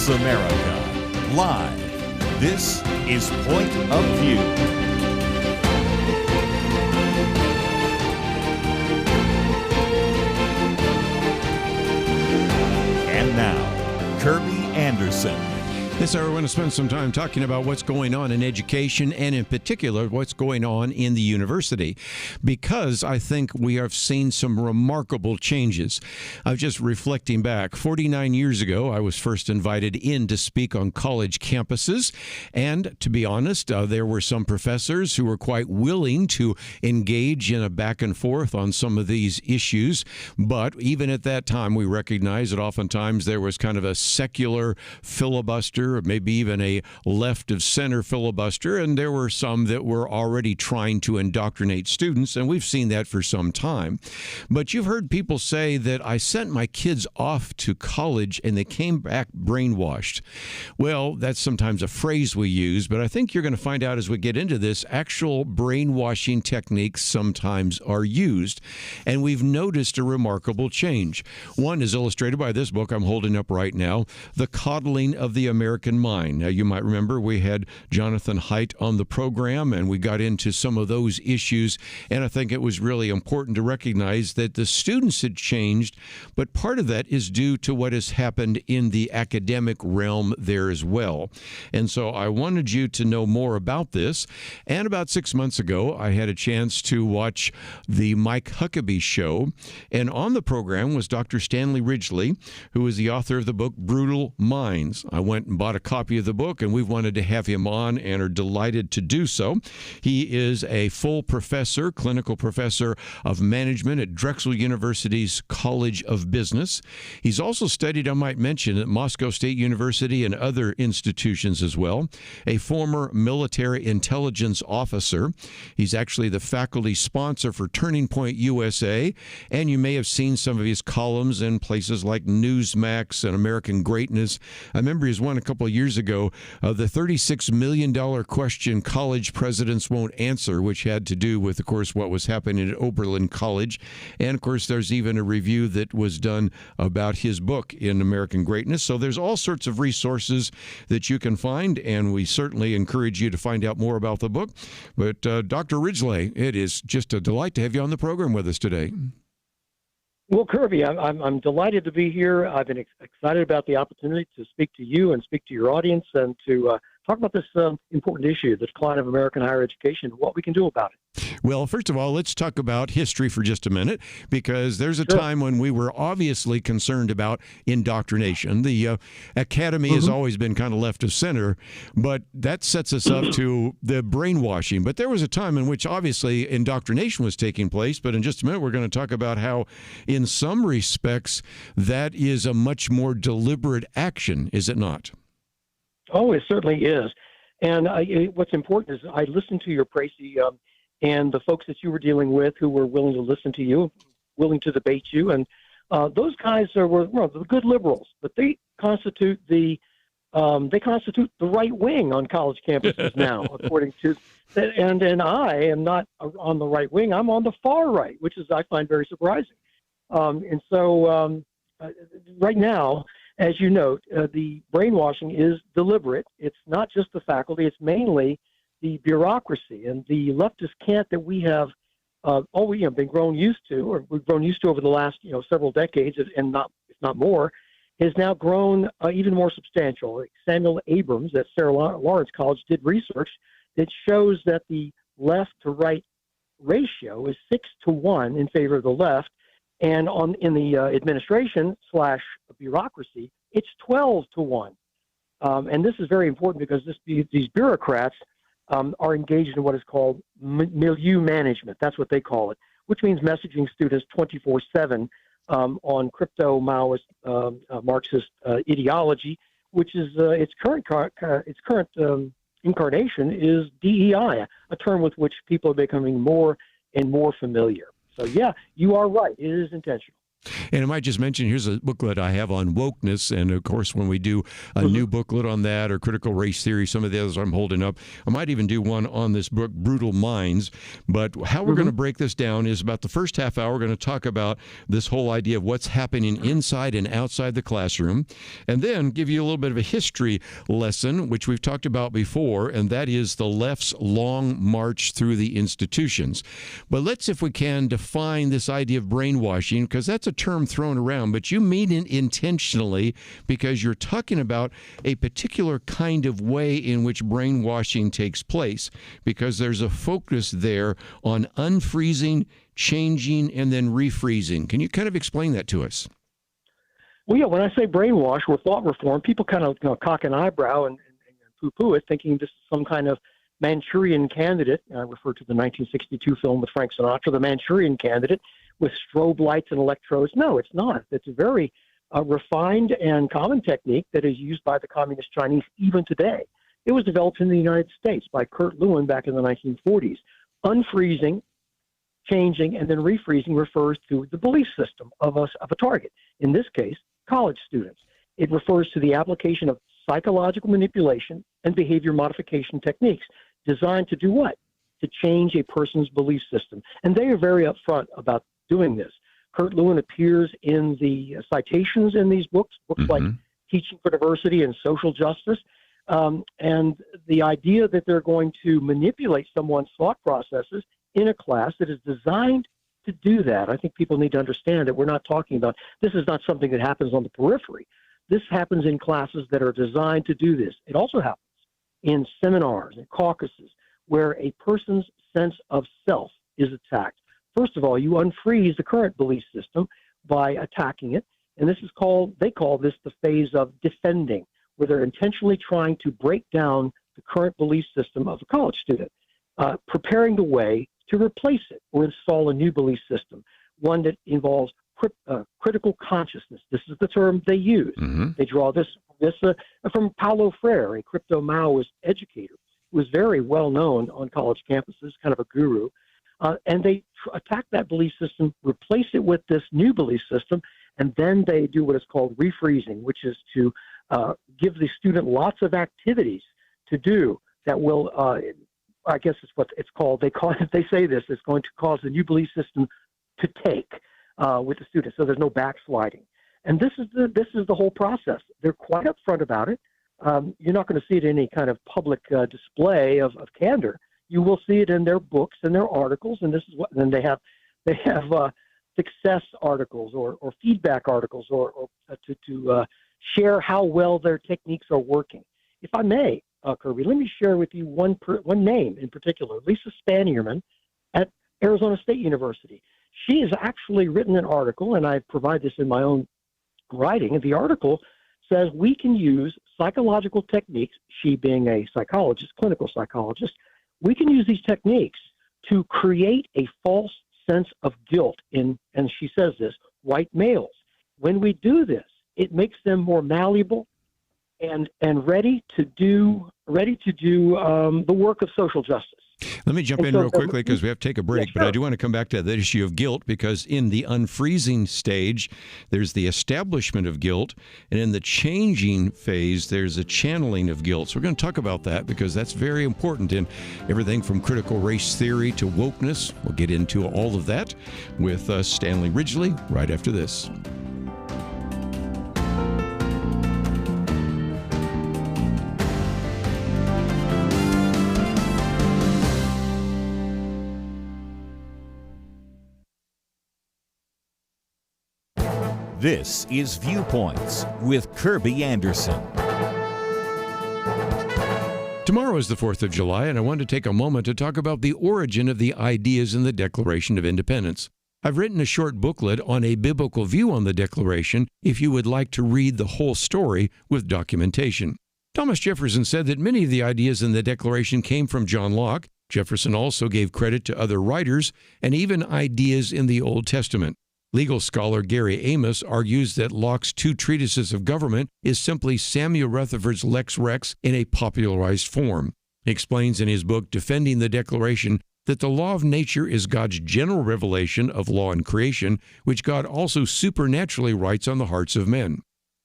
Voice America. Live. This is Point of View. And now, Kerby Anderson. This hour, we're going to spend some time talking about what's going on in education and in particular what's going on in the university, because I think we have seen some remarkable changes. I'm just reflecting back. 49 years ago, I was first invited in to speak on college campuses. And to be honest, there were some professors who were quite willing to engage in a back and forth on some of these issues. But even at that time, we recognized that oftentimes there was kind of a secular filibuster, or maybe even a left of center filibuster, and there were some that were already trying to indoctrinate students, and we've seen that for some time. But you've heard people say that I sent my kids off to college and they came back brainwashed. Well, that's sometimes a phrase we use, but I think you're going to find out as we get into this, actual brainwashing techniques sometimes are used, and we've noticed a remarkable change. One is illustrated by this book I'm holding up right now, The Coddling of the American Mind. Now, you might remember we had Jonathan Haidt on the program, and we got into some of those issues, and I think it was really important to recognize that the students had changed, but part of that is due to what has happened in the academic realm there as well. And so I wanted you to know more about this, and about 6 months ago, I had a chance to watch the Mike Huckabee show, and on the program was Dr. Stanley Ridgley, who is the author of the book Brutal Minds. I went and bought a copy of the book, and we've wanted to have him on and are delighted to do so. He is a full professor, clinical professor of management at Drexel University's College of Business. He's also studied, I might mention, at Moscow State University and other institutions as well. A former military intelligence officer. He's actually the faculty sponsor for Turning Point USA, and you may have seen some of his columns in places like Newsmax and American Greatness. I remember his one a couple of years ago, the $36 million question college presidents won't answer, which had to do with, of course, what was happening at Oberlin College. And, of course, there's even a review that was done about his book in American Greatness. So there's all sorts of resources that you can find, and we certainly encourage you to find out more about the book. But, Dr. Ridgley, it is just a delight to have you on the program with us today. Well, Kerby, I'm delighted to be here. I've been excited about the opportunity to speak to you and speak to your audience and to talk about this important issue, the decline of American higher education, and what we can do about it. Well, first of all, let's talk about history for just a minute, because there's a time when we were obviously concerned about indoctrination. The academy has always been kind of left of center, but that sets us up to the brainwashing. But there was a time in which obviously indoctrination was taking place, but in just a minute we're going to talk about how in some respects that is a much more deliberate action, is it not? Oh, it certainly is. And what's important is I listened to your précis and the folks that you were dealing with who were willing to listen to you, willing to debate you. And those guys were the good liberals, but they constitute the right wing on college campuses now, according to, and I am not on the right wing. I'm on the far right, which is, I find, very surprising. And so right now, as you note, the brainwashing is deliberate. It's not just the faculty. It's mainly the bureaucracy and the leftist cant that we have been grown used to, or we've grown used to over the last several decades, and if not more, has now grown even more substantial. Like Samuel Abrams at Sarah Lawrence College did research that shows that the left to right ratio is 6-to-1 in favor of the left, and in the administration / bureaucracy, it's 12-to-1. And this is very important because these bureaucrats are engaged in what is called milieu management. That's what they call it, which means messaging students 24/7 on crypto-Maoist Marxist ideology, which is its current incarnation is DEI, a term with which people are becoming more and more familiar. So, yeah, you are right. It is intentional. And I might just mention, here's a booklet I have on wokeness. And of course, when we do a new booklet on that or critical race theory, some of the others I'm holding up, I might even do one on this book, Brutal Minds. But how we're going to break this down is about the first half hour, we're going to talk about this whole idea of what's happening inside and outside the classroom, and then give you a little bit of a history lesson, which we've talked about before, and that is the left's long march through the institutions. But let's, if we can, define this idea of brainwashing, because that's a term thrown around, but you mean it intentionally because you're talking about a particular kind of way in which brainwashing takes place, because there's a focus there on unfreezing, changing, and then refreezing. Can you kind of explain that to us? Well, yeah, when I say brainwash or thought reform, people kind of cock an eyebrow and poo-poo it, thinking this is some kind of Manchurian Candidate. I refer to the 1962 film with Frank Sinatra, The Manchurian Candidate, with strobe lights and electrodes. No, it's not. It's a very refined and common technique that is used by the Communist Chinese even today. It was developed in the United States by Kurt Lewin back in the 1940s. Unfreezing, changing, and then refreezing refers to the belief system of a target, in this case, college students. It refers to the application of psychological manipulation and behavior modification techniques designed to do what? To change a person's belief system. And they are very upfront about doing this. Kurt Lewin appears in the citations in these books like Teaching for Diversity and Social Justice. And the idea that they're going to manipulate someone's thought processes in a class that is designed to do that. I think people need to understand that we're not talking about, this is not something that happens on the periphery. This happens in classes that are designed to do this. It also happens in seminars and caucuses where a person's sense of self is attacked. First of all, you unfreeze the current belief system by attacking it. And this is they call this the phase of defending, where they're intentionally trying to break down the current belief system of a college student, preparing the way to replace it or install a new belief system, one that involves critical consciousness. This is the term they use. They draw this from Paulo Freire, a crypto-Maoist educator who was very well known on college campuses, kind of a guru. And they attack that belief system, replace it with this new belief system, and then they do what is called refreezing, which is to give the student lots of activities to do that will, I guess it's what it's called. They say this is going to cause the new belief system to take with the students, so there's no backsliding. And this is the whole process. They're quite upfront about it. You're not going to see it in any kind of public display of candor. You will see it in their books and their articles, and this is what. Then they have success articles or feedback articles or to share how well their techniques are working. If I may, Kerby, let me share with you one name in particular, Lisa Spanierman at Arizona State University. She has actually written an article, and I provide this in my own writing. And the article says we can use psychological techniques, she being a psychologist, clinical psychologist, we can use these techniques to create a false sense of guilt in, and she says this, white males. When we do this, it makes them more malleable and ready to do the work of social justice. Let me jump in real quickly because we have to take a break, yeah, sure. But I do want to come back to that issue of guilt, because in the unfreezing stage, there's the establishment of guilt, and in the changing phase, there's a channeling of guilt. So we're going to talk about that because that's very important in everything from critical race theory to wokeness. We'll get into all of that with Stanley Ridgley right after this. This is Viewpoints with Kerby Anderson. Tomorrow is the 4th of July, and I wanted to take a moment to talk about the origin of the ideas in the Declaration of Independence. I've written a short booklet on a biblical view on the Declaration if you would like to read the whole story with documentation. Thomas Jefferson said that many of the ideas in the Declaration came from John Locke. Jefferson also gave credit to other writers and even ideas in the Old Testament. Legal scholar Gary Amos argues that Locke's 2 treatises of government is simply Samuel Rutherford's Lex Rex in a popularized form. He explains in his book, Defending the Declaration, that the law of nature is God's general revelation of law and creation, which God also supernaturally writes on the hearts of men.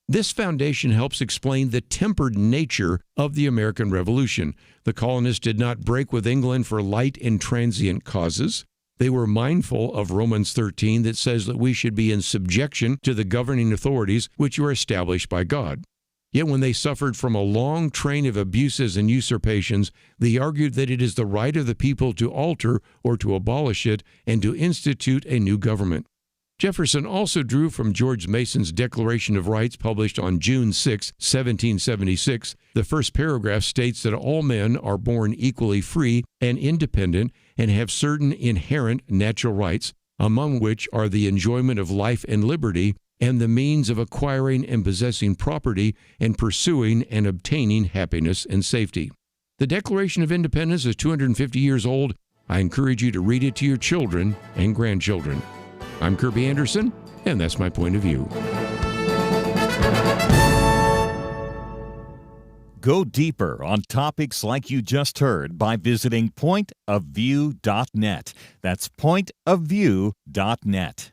This foundation helps explain the tempered nature of the American Revolution. The colonists did not break with England for light and transient causes. They were mindful of Romans 13 that says that we should be in subjection to the governing authorities which were established by God. Yet when they suffered from a long train of abuses and usurpations, they argued that it is the right of the people to alter or to abolish it and to institute a new government. Jefferson also drew from George Mason's Declaration of Rights published on June 6, 1776. The first paragraph states that all men are born equally free and independent and have certain inherent natural rights, among which are the enjoyment of life and liberty and the means of acquiring and possessing property and pursuing and obtaining happiness and safety. The Declaration of Independence is 250 years old. I encourage you to read it to your children and grandchildren. I'm Kerby Anderson, and that's my point of view. Go deeper on topics like you just heard by visiting pointofview.net. That's pointofview.net.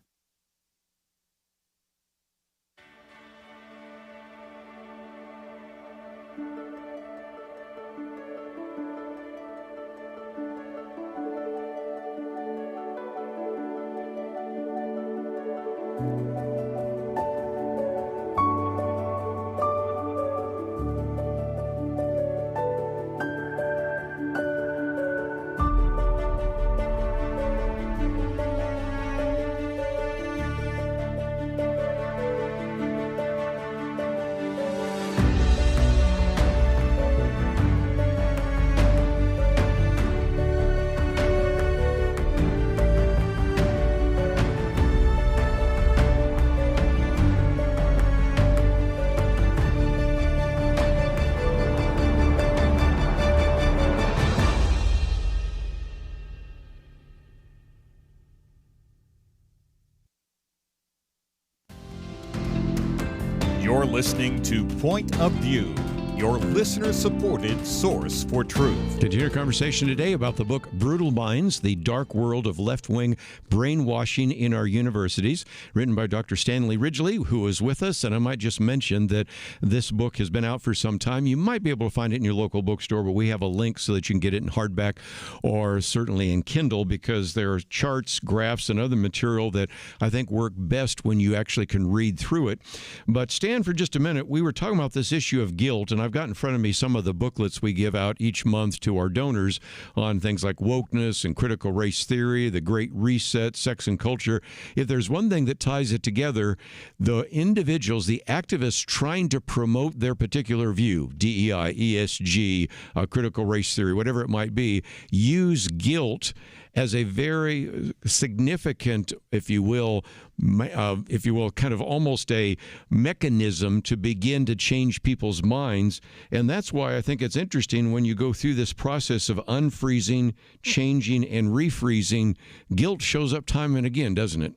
You're listening to Point of View, your listener-supported source for truth. Continue our conversation today about the book Brutal Minds, The Dark World of Left-Wing Brainwashing in Our Universities, written by Dr. Stanley Ridgley, who is with us. And I might just mention that this book has been out for some time. You might be able to find it in your local bookstore, but we have a link so that you can get it in hardback or certainly in Kindle, because there are charts, graphs, and other material that I think work best when you actually can read through it. But Stan, for just a minute, we were talking about this issue of guilt, and I've got in front of me some of the booklets we give out each month to our donors on things like wokeness and critical race theory, the Great Reset, sex and culture. If there's one thing that ties it together, the individuals, the activists trying to promote their particular view, DEI, ESG, critical race theory, whatever it might be, use guilt as a very significant, if you will, kind of almost a mechanism to begin to change people's minds. And that's why I think it's interesting when you go through this process of unfreezing, changing, and refreezing, guilt shows up time and again, doesn't it?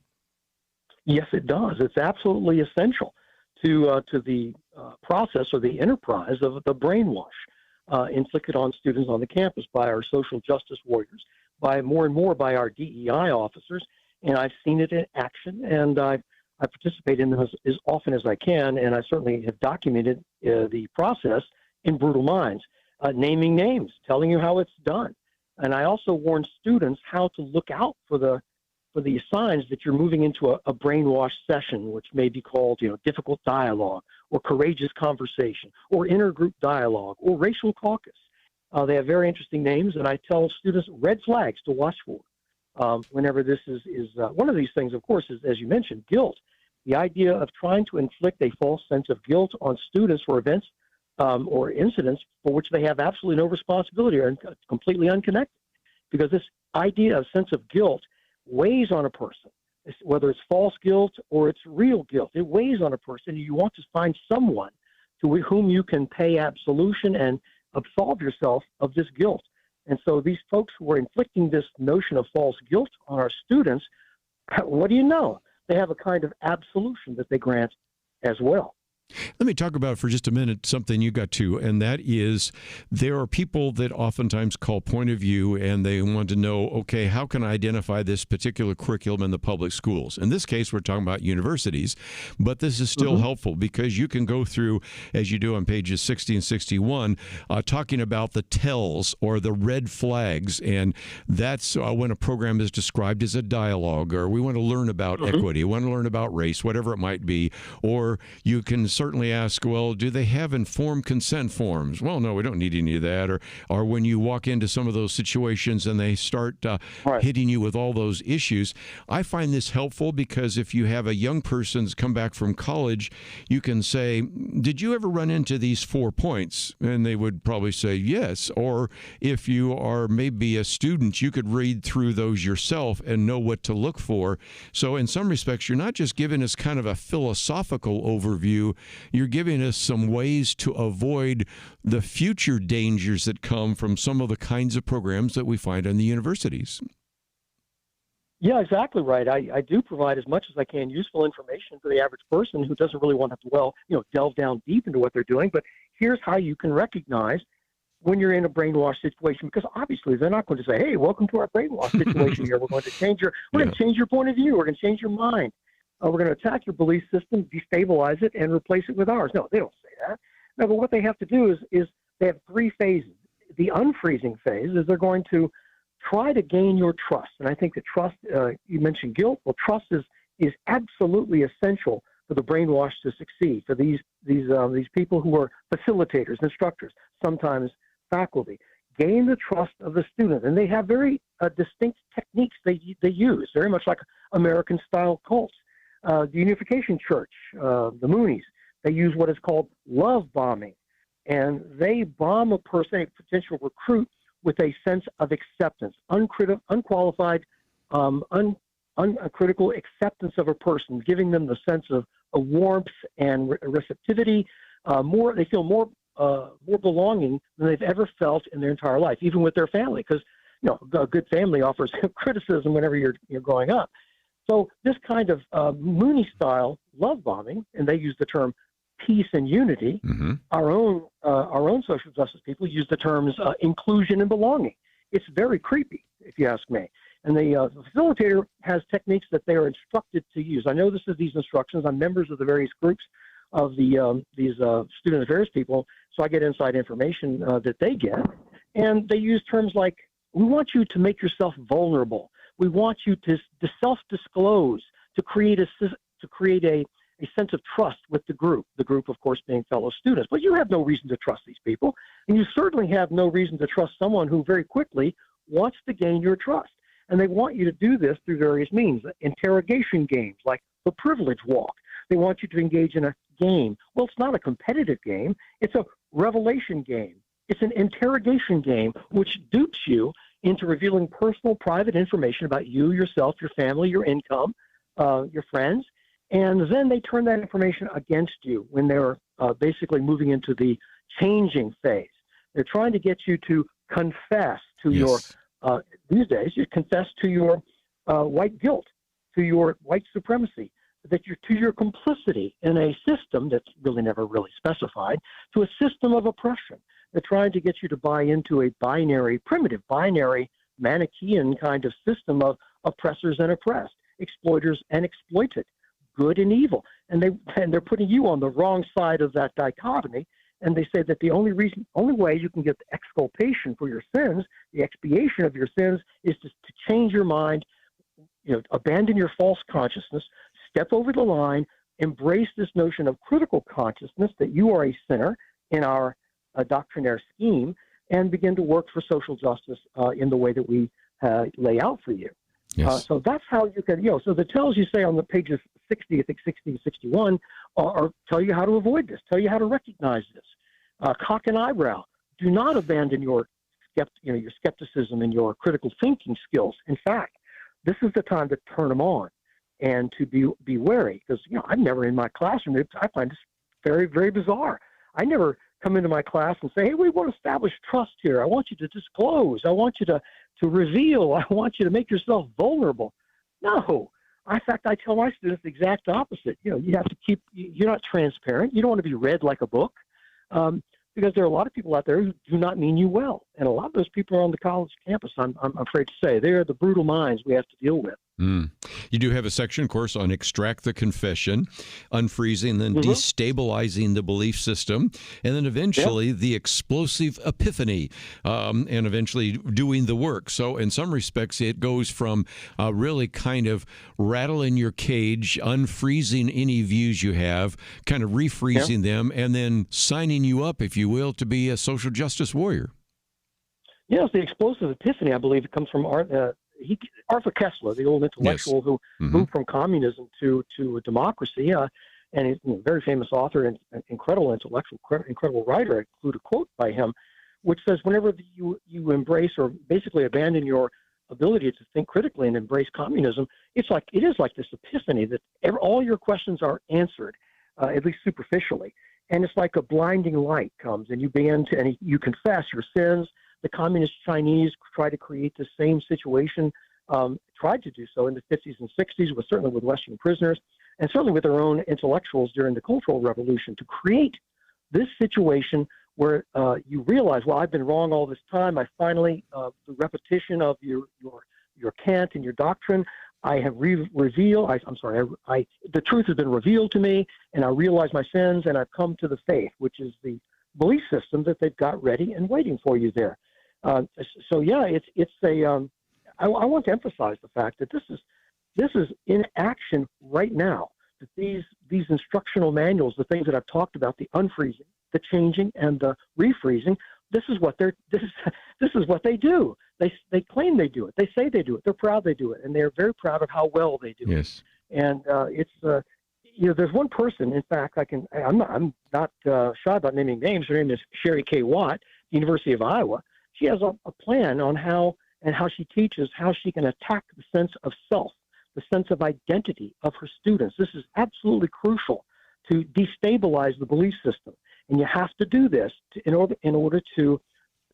Yes, it does. It's absolutely essential to the process or the enterprise of the brainwash inflicted on students on the campus by our social justice warriors, by more and more by our DEI officers, and I've seen it in action, and I participate in them as often as I can, and I certainly have documented the process in Brutal Minds, naming names, telling you how it's done. And I also warn students how to look out for the signs that you're moving into a brainwash session, which may be called, difficult dialogue, or courageous conversation, or intergroup dialogue, or racial caucus. They have very interesting names, and I tell students red flags to watch for whenever this is one of these things, of course, is, as you mentioned, guilt. The idea of trying to inflict a false sense of guilt on students for events or incidents for which they have absolutely no responsibility or completely unconnected. Because this idea of sense of guilt weighs on a person, whether it's false guilt or it's real guilt. It weighs on a person. You want to find someone to whom you can pay absolution and absolve yourself of this guilt. And so these folks who are inflicting this notion of false guilt on our students, what do you know? They have a kind of absolution that they grant as well. Let me talk about for just a minute something you got to, and that is there are people that oftentimes call point of view and they want to know, okay, how can I identify this particular curriculum in the public schools? In this case, we're talking about universities, but this is still helpful because you can go through, as you do on pages 60 and 61, talking about the tells or the red flags, and that's when a program is described as a dialogue, or we want to learn about equity, we want to learn about race, whatever it might be, or you can certainly ask, well, do they have informed consent forms? Well, no, we don't need any of that. Or when you walk into some of those situations and they start hitting you with all those issues, I find this helpful because if you have a young person that's come back from college, you can say, did you ever run into these 4 points? And they would probably say yes. Or if you are maybe a student, you could read through those yourself and know what to look for. So in some respects, you're not just giving us kind of a philosophical overview, you're giving us some ways to avoid the future dangers that come from some of the kinds of programs that we find in the universities. Yeah, exactly right. I do provide as much as I can useful information for the average person who doesn't really want to delve down deep into what they're doing. But here's how you can recognize when you're in a brainwash situation, because obviously they're not going to say, hey, welcome to our brainwash situation here. We're going to change your point of view. We're going to change your mind. We're going to attack your belief system, destabilize it, and replace it with ours. No, they don't say that. No, but what they have to do is they have 3 phases. The unfreezing phase is they're going to try to gain your trust. And I think that trust, you mentioned guilt. Well, trust is absolutely essential for the brainwash to succeed, for these people who are facilitators, instructors, sometimes faculty. Gain the trust of the student. And they have very distinct techniques they use, very much like American-style cults. The Unification Church, the Moonies, they use what is called love bombing. And they bomb a person, a potential recruit, with a sense of acceptance, unqualified, uncritical acceptance of a person, giving them the sense of a warmth and receptivity. They feel more belonging than they've ever felt in their entire life, even with their family, because a good family offers criticism whenever you're growing up. So this kind of Mooney-style love bombing, and they use the term peace and unity. Our own social justice people use the terms inclusion and belonging. It's very creepy, if you ask me. And the facilitator has techniques that they are instructed to use. I know these instructions. I'm members of the various groups of these student affairs people, so I get inside information that they get. And they use terms like, we want you to make yourself vulnerable. We want you to self-disclose, to create a sense of trust with the group, of course, being fellow students. But you have no reason to trust these people, and you certainly have no reason to trust someone who very quickly wants to gain your trust. And they want you to do this through various means, interrogation games like the privilege walk. They want you to engage in a game. Well, it's not a competitive game. It's a revelation game. It's an interrogation game which dupes you into revealing personal, private information about you, yourself, your family, your income, your friends. And then they turn that information against you when they're basically moving into the changing phase. They're trying to get you to confess to your, these days, you confess to your white guilt, to your white supremacy, to your complicity in a system that's really never really specified, to a system of oppression. They're trying to get you to buy into a primitive binary, Manichaean kind of system of oppressors and oppressed, exploiters and exploited, good and evil. And they're putting you on the wrong side of that dichotomy. And they say that the only way you can get the exculpation for your sins, the expiation of your sins, is to change your mind, abandon your false consciousness, step over the line, embrace this notion of critical consciousness that you are a sinner in our doctrinaire scheme, and begin to work for social justice in the way that we lay out for you. Yes. So that's how you can, so the tells you say on the pages 60, I think 60 and 61, are tell you how to avoid this, tell you how to recognize this. Cock an eyebrow. Do not abandon your skepticism and your critical thinking skills. In fact, this is the time to turn them on and to be wary, because I'm never in my classroom. I find this very, very bizarre. I never come into my class and say, hey, we want to establish trust here. I want you to disclose. I want you to reveal. I want you to make yourself vulnerable. No, In fact, I tell my students the exact opposite. You have to you're not transparent. You don't want to be read like a book, because there are a lot of people out there who do not mean you well. And a lot of those people are on the college campus, I'm afraid to say. They're the brutal minds we have to deal with. You do have a section, of course, on extract the confession, unfreezing, then destabilizing the belief system, and then eventually the explosive epiphany, and eventually doing the work. So in some respects, it goes from really kind of rattling your cage, unfreezing any views you have, kind of refreezing them, and then signing you up, if you will, to be a social justice warrior. Yes, the explosive epiphany, I believe, it comes from Arthur Koestler, the old intellectual who moved from communism to democracy, and he's a very famous author and incredible intellectual, incredible writer. I include a quote by him, which says, whenever you embrace or basically abandon your ability to think critically and embrace communism, it is like this epiphany that all your questions are answered, at least superficially. And it's like a blinding light comes, and you confess your sins. The communist Chinese try to create the same situation, tried to do so in the 50s and 60s, certainly with Western prisoners, and certainly with their own intellectuals during the Cultural Revolution, to create this situation where you realize, well, I've been wrong all this time. I finally, the repetition of your cant and your doctrine, I have revealed. The truth has been revealed to me, and I realize my sins, and I've come to the faith, which is the belief system that they've got ready and waiting for you there. I want to emphasize the fact that this is in action right now. That these instructional manuals, the things that I've talked about, the unfreezing, the changing, and the refreezing, this is what they do. They claim they do it. They say they do it. They're proud they do it, and they're very proud of how well they do it. And there's one person. In fact, I'm not shy about naming names. Her name is Sherry K. Watt, University of Iowa. She has a plan on how she teaches how she can attack the sense of self, the sense of identity of her students. This is absolutely crucial to destabilize the belief system, and you have to do this in order to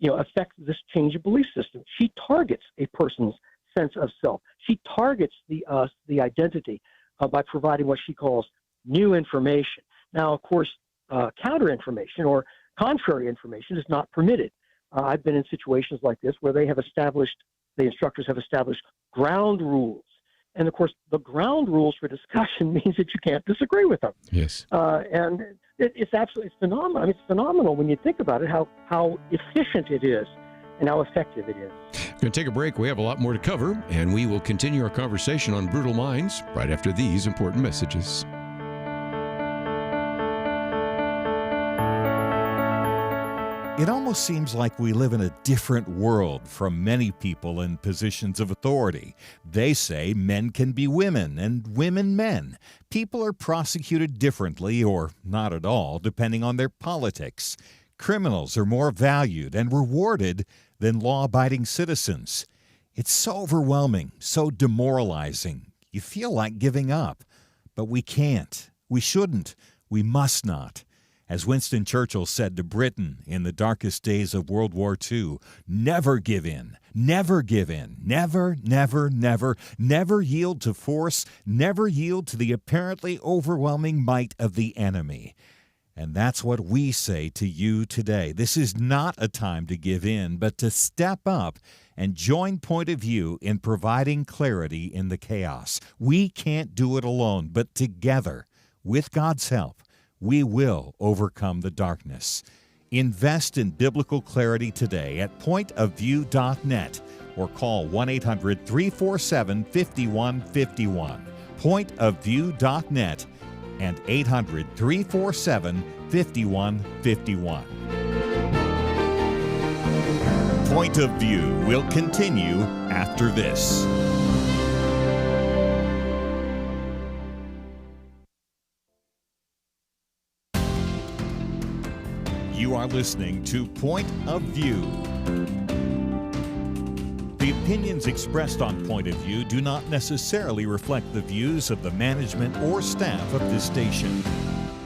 affect this change of belief system. She targets a person's sense of self. She targets the identity by providing what she calls new information. Now, of course, counter information or contrary information is not permitted. I've been in situations like this where the instructors have established ground rules. And of course, the ground rules for discussion means that you can't disagree with them. Yes. And it's phenomenal. I mean, it's phenomenal when you think about it, how efficient it is and how effective it is. We're going to take a break. We have a lot more to cover, and we will continue our conversation on brutal minds right after these important messages. It almost seems like we live in a different world from many people in positions of authority. They say men can be women and women men. People are prosecuted differently or not at all, depending on their politics. Criminals are more valued and rewarded than law-abiding citizens. It's so overwhelming, so demoralizing. You feel like giving up. But we can't. We shouldn't. We must not. As Winston Churchill said to Britain in the darkest days of World War II, never give in, never give in, never, never, never, never yield to force, never yield to the apparently overwhelming might of the enemy. And that's what we say to you today. This is not a time to give in, but to step up and join Point of View in providing clarity in the chaos. We can't do it alone, but together, with God's help, we will overcome the darkness. Invest in biblical clarity today at pointofview.net or call 1-800-347-5151. Pointofview.net and 800-347-5151. Point of View will continue after this. You are listening to Point of View. The opinions expressed on Point of View do not necessarily reflect the views of the management or staff of this station.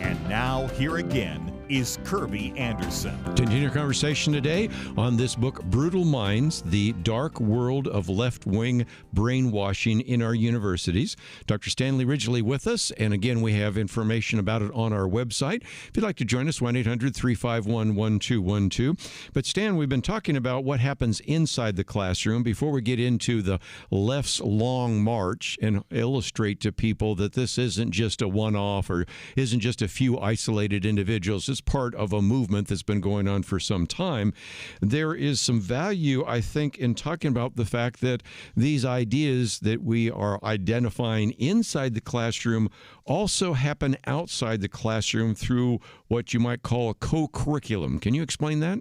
And now, here again, is Kerby Anderson. Continue our conversation today on this book, Brutal Minds, The Dark World of Left-Wing Brainwashing in Our Universities. Dr. Stanley Ridgley with us, and again, we have information about it on our website. If you'd like to join us, 1-800-351-1212. But Stan, we've been talking about what happens inside the classroom before we get into the left's long march and illustrate to people that this isn't just a one-off or isn't just a few isolated individuals. It's part of a movement that's been going on for some time. There is some value, I think, in talking about the fact that these ideas that we are identifying inside the classroom also happen outside the classroom through what you might call a co-curriculum. Can you explain that?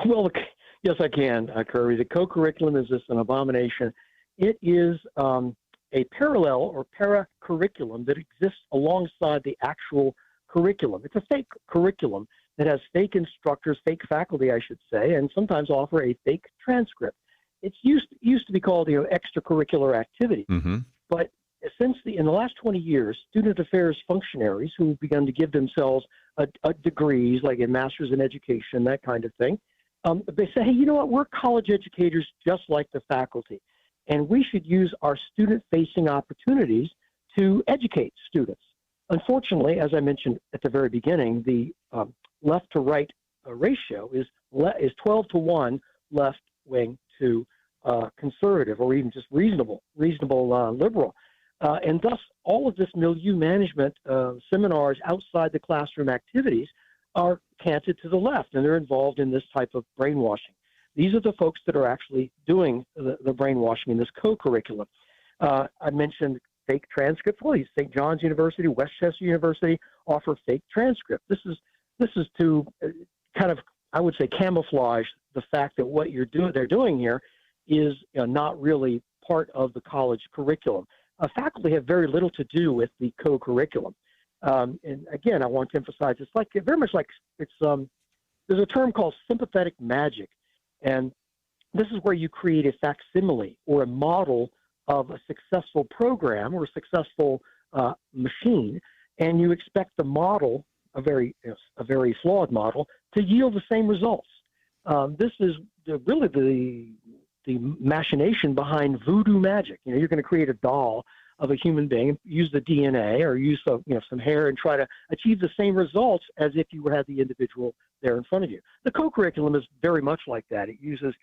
Well, yes, I can, Kerby. The co-curriculum is just an abomination. It is a parallel or para-curriculum that exists alongside the actual curriculum. It's a fake curriculum that has fake instructors, fake faculty, I should say, and sometimes offer a fake transcript. It's used to be called, extracurricular activity. Mm-hmm. But in the last 20 years, student affairs functionaries who have begun to give themselves degrees, like a master's in education, that kind of thing, they say, hey, you know what, we're college educators just like the faculty, and we should use our student-facing opportunities to educate students. Unfortunately, as I mentioned at the very beginning, the left to right ratio is 12 to 1 left wing to conservative, or even just reasonable liberal. And thus, all of this milieu management seminars outside the classroom activities are canted to the left, and they're involved in this type of brainwashing. These are the folks that are actually doing the brainwashing in this co-curriculum. I mentioned fake transcripts. Well, St. John's University, Westchester University offer fake transcripts. This is to kind of, I would say, camouflage the fact that what they're doing here is not really part of the college curriculum. Faculty have very little to do with the co-curriculum. And again, I want to emphasize it's very much like there's a term called sympathetic magic, and this is where you create a facsimile or a model of a successful program or a successful machine, and you expect the model, a very flawed model, to yield the same results. This is really the machination behind voodoo magic. You're going to create a doll of a human being, use the DNA or use some hair and try to achieve the same results as if you had the individual there in front of you. The co-curriculum is very much like that. It's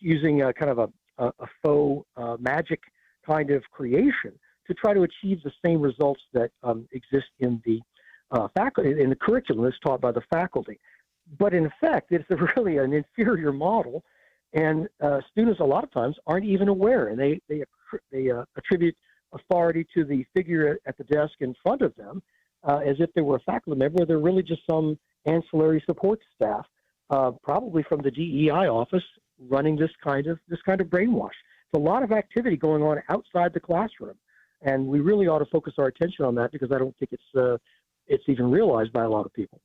using a kind of a faux magic kind of creation to try to achieve the same results that exist in the faculty, in the curriculum that's taught by the faculty. But in effect, it's really an inferior model, and students a lot of times aren't even aware, and they attribute authority to the figure at the desk in front of them as if they were a faculty member. They're really just some ancillary support staff, probably from the DEI office, running this kind of brainwash. A lot of activity going on outside the classroom, and we really ought to focus our attention on that because I don't think it's even realized by a lot of people.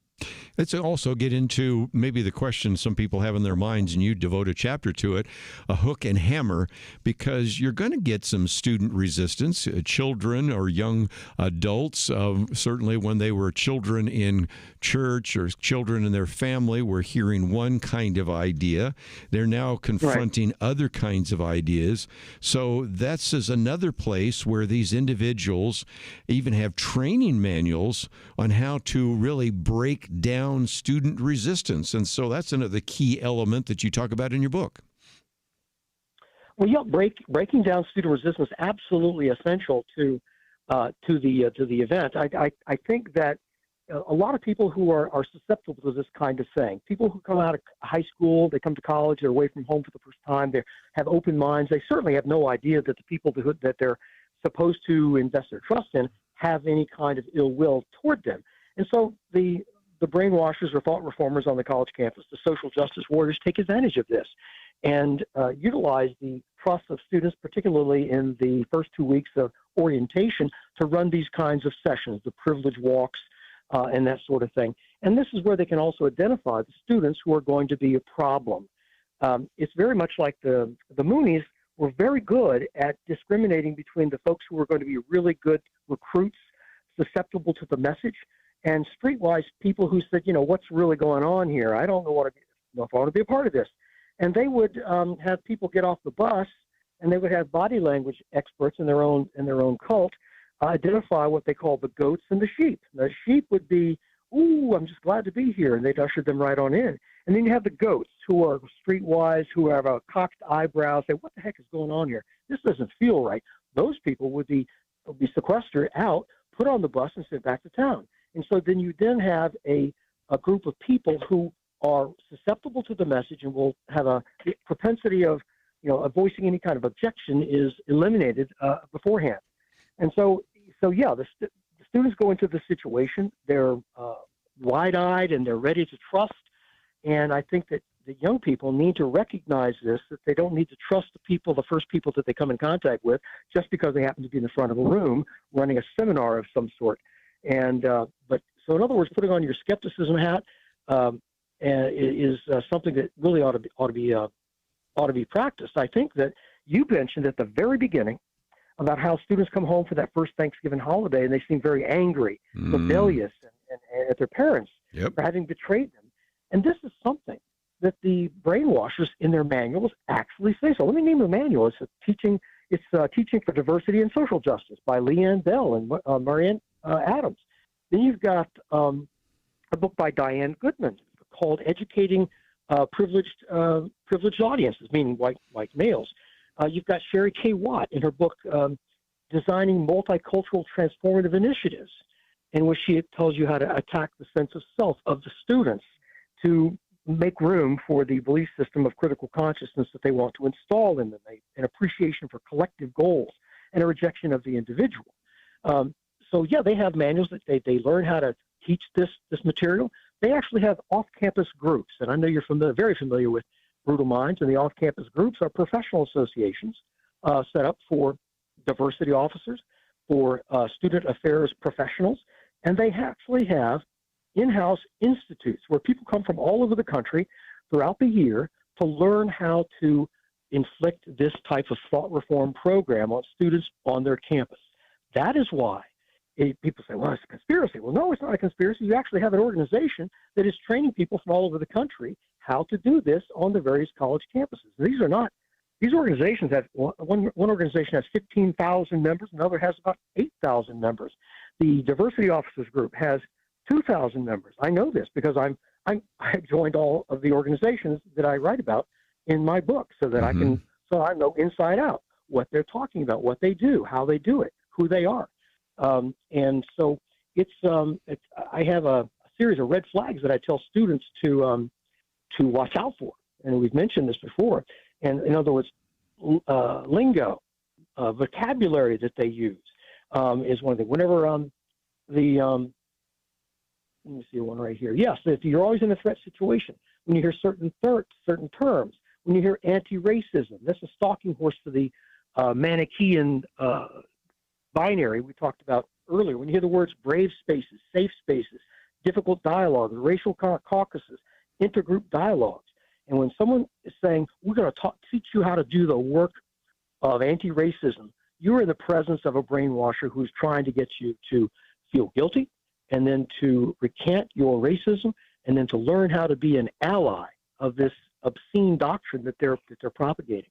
Let's also get into maybe the question some people have in their minds, and you devote a chapter to it, a hook and hammer, because you're going to get some student resistance. Children or young adults, certainly when they were children in church or children in their family, were hearing one kind of idea. They're now confronting other kinds of ideas. So that's another place where these individuals even have training manuals on how to really break down student resistance. And so that's another key element that you talk about in your book. Well, yeah, breaking down student resistance absolutely essential to the event. I think that a lot of people who are susceptible to this kind of thing, people who come out of high school, they come to college, they're away from home for the first time, they have open minds, they certainly have no idea that the people that they're supposed to invest their trust in have any kind of ill will toward them. And so the brainwashers or thought reformers on the college campus, the social justice warriors, take advantage of this and utilize the trust of students, particularly in the first 2 weeks of orientation, to run these kinds of sessions, the privilege walks and that sort of thing. And this is where they can also identify the students who are going to be a problem. It's very much like the Moonies were very good at discriminating between the folks who were going to be really good recruits, susceptible to the message, and streetwise people who said, what's really going on here? I don't know if I want to be a part of this. And they would have people get off the bus, and they would have body language experts in their own cult identify what they call the goats and the sheep. The sheep would be, "Ooh, I'm just glad to be here," and they'd usher them right on in. And then you have the goats who are streetwise, who have a cocked eyebrow, say, "What the heck is going on here? This doesn't feel right." Those people would be sequestered out, put on the bus, and sent back to town. And so then you have a group of people who are susceptible to the message and will have a propensity of voicing any kind of objection is eliminated beforehand. And so the students go into the situation. They're wide-eyed and they're ready to trust. And I think that the young people need to recognize this, that they don't need to trust the first people that they come in contact with, just because they happen to be in the front of a room running a seminar of some sort. And so in other words, putting on your skepticism hat is something that really ought to be practiced. I think that you mentioned at the very beginning about how students come home for that first Thanksgiving holiday and they seem very angry, rebellious, and at their parents for having betrayed them. And this is something that the brainwashers in their manuals actually say so. Let me name the manual. It's Teaching for Diversity and Social Justice by Leanne Bell and Marianne Adams. Then you've got a book by Diane Goodman called Educating Privileged Audiences, meaning white males. You've got Sherry K. Watt in her book, Designing Multicultural Transformative Initiatives, in which she tells you how to attack the sense of self of the students to make room for the belief system of critical consciousness that they want to install in them, an appreciation for collective goals, and a rejection of the individual. They have manuals that they learn how to teach this material. They actually have off-campus groups, and I know you're very familiar with Brutal Minds, and the off-campus groups are professional associations set up for diversity officers, for student affairs professionals, and they actually have in-house institutes where people come from all over the country throughout the year to learn how to inflict this type of thought reform program on students on their campus. That is why people say, well, it's a conspiracy. Well, no, it's not a conspiracy. You actually have an organization that is training people from all over the country how to do this on the various college campuses. These organizations have, one organization has 15,000 members, another has about 8,000 members. The Diversity Officers Group has 2,000 members. I know this because I joined all of the organizations that I write about in my book, so that I know inside out what they're talking about, what they do, how they do it, who they are. And so I have a series of red flags that I tell students to watch out for. And we've mentioned this before. And in other words, lingo, vocabulary that they use is one thing. Whenever let me see one right here. Yes, if you're always in a threat situation, when you hear certain terms, when you hear anti-racism, that's a stalking horse for the Manichaean binary we talked about earlier. When you hear the words brave spaces, safe spaces, difficult dialogue, racial caucuses, intergroup dialogues, and when someone is saying, we're going to teach you how to do the work of anti-racism, you're in the presence of a brainwasher who's trying to get you to feel guilty, and then to recant your racism, and then to learn how to be an ally of this obscene doctrine that they're propagating.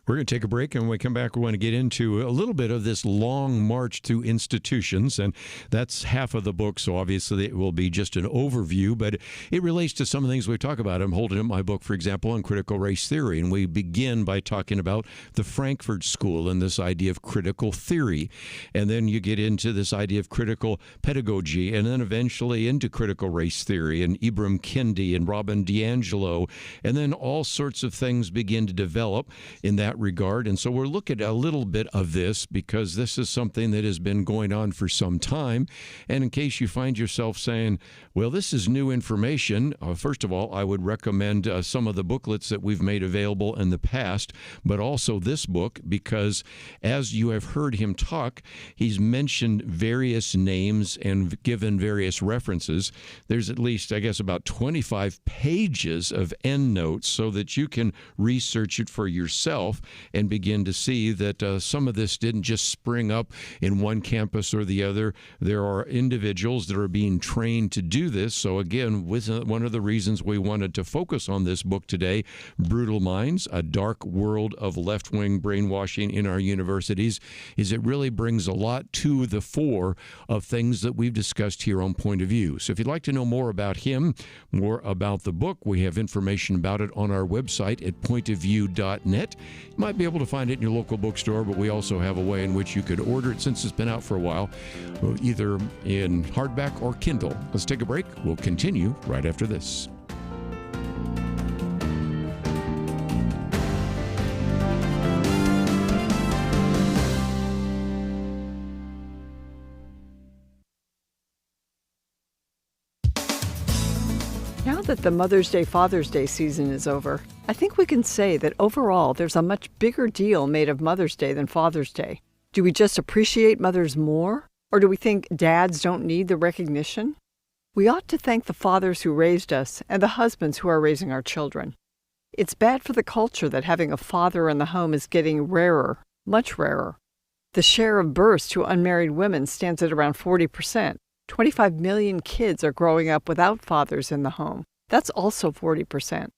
We're going to take a break, and when we come back, we want to get into a little bit of this long march through institutions, and that's half of the book, so obviously it will be just an overview, but it relates to some of the things we talk about. I'm holding up my book, for example, on critical race theory, and we begin by talking about the Frankfurt School and this idea of critical theory, and then you get into this idea of critical pedagogy, and then eventually into critical race theory, and Ibram Kendi and Robin DiAngelo, and then all sorts of things begin to develop in that regard. And so we're looking at a little bit of this because this is something that has been going on for some time. And in case you find yourself saying, well, this is new information, first of all, I would recommend some of the booklets that we've made available in the past, but also this book, because as you have heard him talk, he's mentioned various names and given various references. There's at least, I guess, about 25 pages of endnotes so that you can research it for yourself. yourself and begin to see that some of this didn't just spring up in one campus or the other. There are individuals that are being trained to do this. So again, one of the reasons we wanted to focus on this book today, Brutal Minds, A Dark World of Left-Wing Brainwashing in Our Universities, is it really brings a lot to the fore of things that we've discussed here on Point of View. So if you'd like to know more about him, more about the book, we have information about it on our website at pointofview.net. You might be able to find it in your local bookstore, but we also have a way in which you could order it since it's been out for a while, either in hardback or Kindle. Let's take a break. We'll continue right after this. Now that the Mother's Day, Father's Day season is over, I think we can say that overall there's a much bigger deal made of Mother's Day than Father's Day. Do we just appreciate mothers more? Or do we think dads don't need the recognition? We ought to thank the fathers who raised us and the husbands who are raising our children. It's bad for the culture that having a father in the home is getting rarer, much rarer. The share of births to unmarried women stands at around 40%. 25 million kids are growing up without fathers in the home. That's also 40%.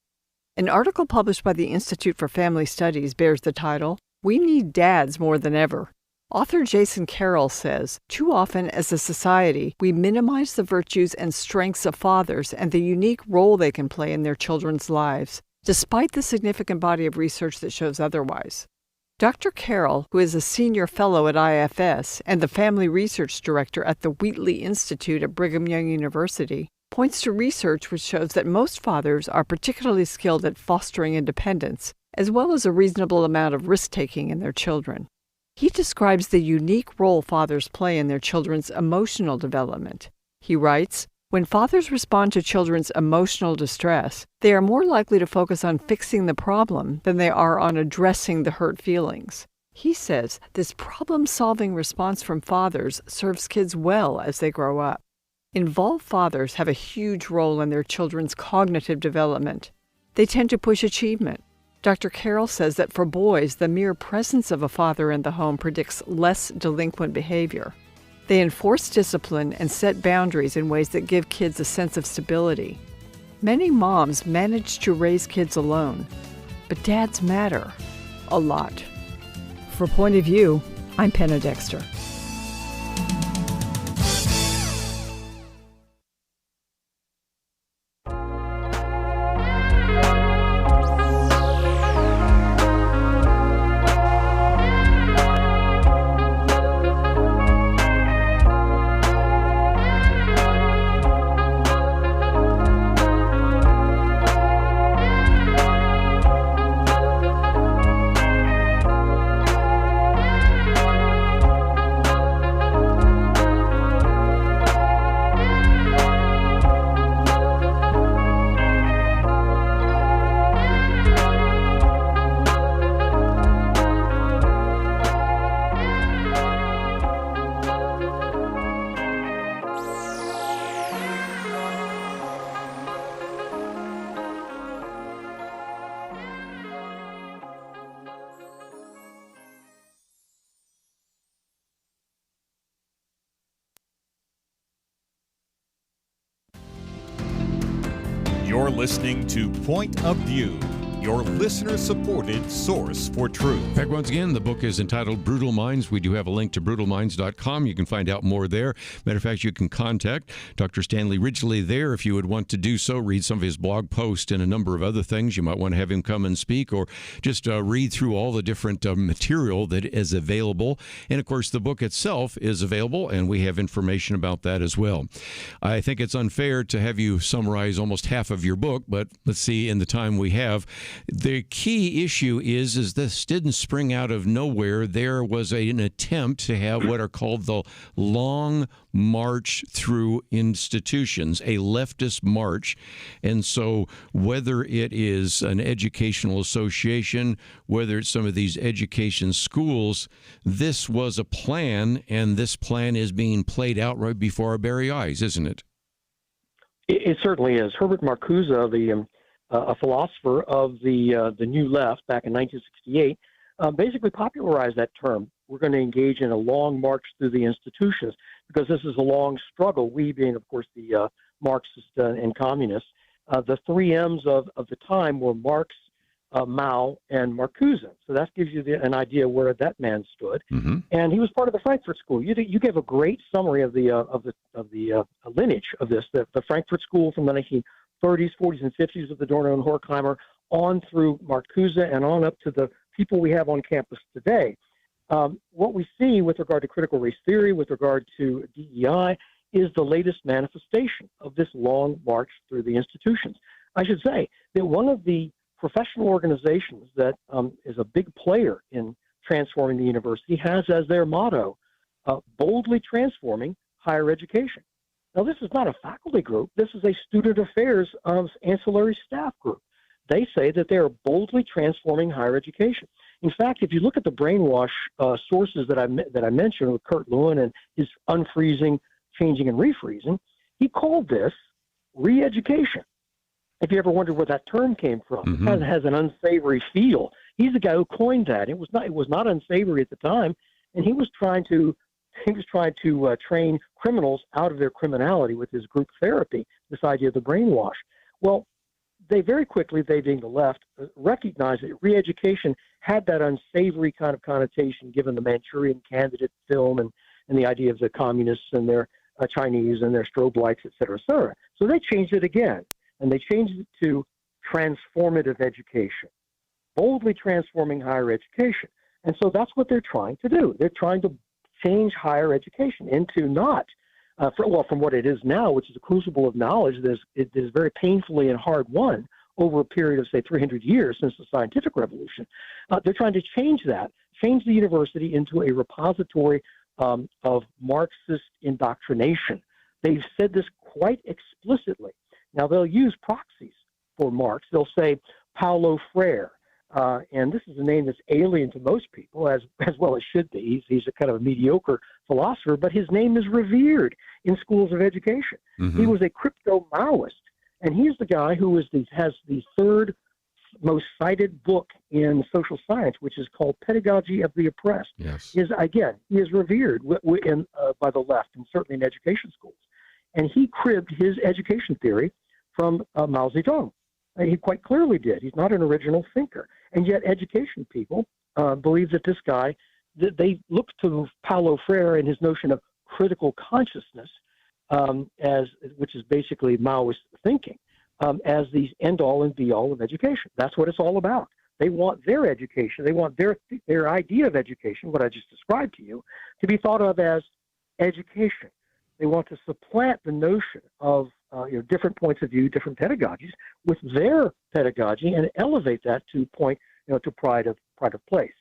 An article published by the Institute for Family Studies bears the title, "We Need Dads More Than Ever." Author Jason Carver says, too often as a society, we minimize the virtues and strengths of fathers and the unique role they can play in their children's lives, despite the significant body of research that shows otherwise. Dr. Carroll, who is a senior fellow at IFS and the family research director at the Wheatley Institute at Brigham Young University, points to research which shows that most fathers are particularly skilled at fostering independence, as well as a reasonable amount of risk-taking in their children. He describes the unique role fathers play in their children's emotional development. He writes, "When fathers respond to children's emotional distress, they are more likely to focus on fixing the problem than they are on addressing the hurt feelings." He says this problem-solving response from fathers serves kids well as they grow up. Involved fathers have a huge role in their children's cognitive development. They tend to push achievement. Dr. Carroll says that for boys, the mere presence of a father in the home predicts less delinquent behavior. They enforce discipline and set boundaries in ways that give kids a sense of stability. Many moms manage to raise kids alone, but dads matter a lot. For Point of View, I'm Penna Dexter. You're listening to Point of View, your listener-supported source for truth. In fact, once again, the book is entitled Brutal Minds. We do have a link to brutalminds.com. You can find out more there. Matter of fact, you can contact Dr. Stanley Ridgley there if you would want to do so. Read some of his blog posts and a number of other things. You might want to have him come and speak, or just read through all the different material that is available. And, of course, the book itself is available, and we have information about that as well. I think it's unfair to have you summarize almost half of your book, but let's see in the time we have. The key issue is this didn't spring out of nowhere. There was an attempt to have what are called the long march through institutions, a leftist march. And so whether it is an educational association, whether it's some of these education schools, this was a plan, and this plan is being played out right before our very eyes, isn't it? It certainly is. Herbert Marcuse, the a philosopher of the New Left back in 1968, basically popularized that term. We're going to engage in a long march through the institutions because this is a long struggle. We being, of course, the Marxists and communists. The three M's of the time were Marx, Mao, and Marcuse. So that gives you an idea where that man stood. Mm-hmm. And he was part of the Frankfurt School. You gave a great summary of the lineage of this. The Frankfurt School from the 1930s, 40s, and 50s of Adorno and Horkheimer on through Marcuse and on up to the people we have on campus today. What we see with regard to critical race theory, with regard to DEI, is the latest manifestation of this long march through the institutions. I should say that one of the professional organizations that is a big player in transforming the university has as their motto, boldly transforming higher education. Now, this is not a faculty group. This is a student affairs ancillary staff group. They say that they are boldly transforming higher education. In fact, if you look at the brainwash sources that I mentioned with Kurt Lewin and his unfreezing, changing, and refreezing, he called this re-education. If you ever wondered where that term came from, mm-hmm. It has an unsavory feel. He's the guy who coined that. It was not unsavory at the time, and he was trying to train criminals out of their criminality with his group therapy. This idea of the brainwash. Well, they very quickly, they being the left, recognized that re-education had that unsavory kind of connotation, given the Manchurian Candidate film and the idea of the communists and their Chinese and their strobe lights, et cetera, et cetera. So they changed it again, and they changed it to transformative education, boldly transforming higher education. And so that's what they're trying to do. They're trying to change higher education into not, from what it is now, which is a crucible of knowledge that is very painfully and hard won over a period of, say, 300 years since the scientific revolution. They're trying to change the university into a repository of Marxist indoctrination. They've said this quite explicitly. Now, they'll use proxies for Marx. They'll say Paulo Freire, and this is a name that's alien to most people, as well as should be. He's a kind of a mediocre philosopher, but his name is revered in schools of education. Mm-hmm. He was a crypto-Maoist, and he's the guy who has the third most cited book in social science, which is called Pedagogy of the Oppressed. Yes. He is revered by the left, and certainly in education schools. And he cribbed his education theory from Mao Zedong. He quite clearly did. He's not an original thinker. And yet education people believe that this guy, they look to Paulo Freire and his notion of critical consciousness, which is basically Maoist thinking, as the end-all and be-all of education. That's what it's all about. They want their education, they want their idea of education, what I just described to you, to be thought of as education. They want to supplant the notion of different points of view, different pedagogies, with their pedagogy, and elevate that to to pride of place.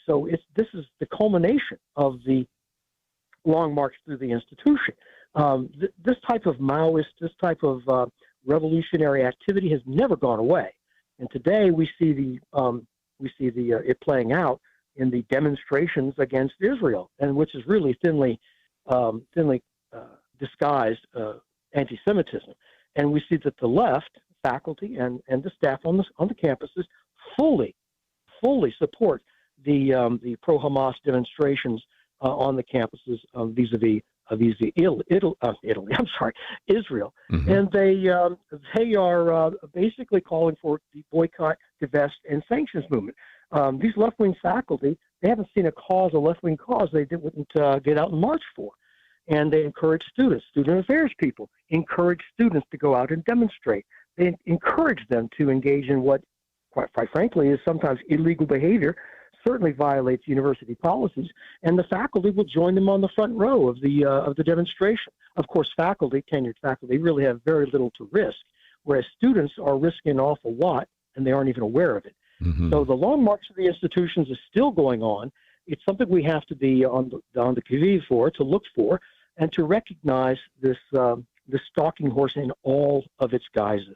So this is the culmination of the long march through the institution. This type of Maoist, this type of revolutionary activity has never gone away, and today we see it playing out in the demonstrations against Israel, and which is really thinly disguised anti-Semitism. And we see that the left, faculty, and the staff on the campuses fully support the pro-Hamas demonstrations on the campuses vis-a-vis Israel. Mm-hmm. And they are basically calling for the boycott, divest, and sanctions movement. These left-wing faculty, they haven't seen a left-wing cause they wouldn't get out and march for. And they encourage student affairs people, encourage students to go out and demonstrate. They encourage them to engage in what, quite frankly, is sometimes illegal behavior, certainly violates university policies, and the faculty will join them on the front row of the demonstration. Of course, tenured faculty, really have very little to risk, whereas students are risking an awful lot, and they aren't even aware of it. Mm-hmm. So the long march of the institutions is still going on. It's something we have to be on the qui-vive for, to look for, and to recognize this stalking horse in all of its guises.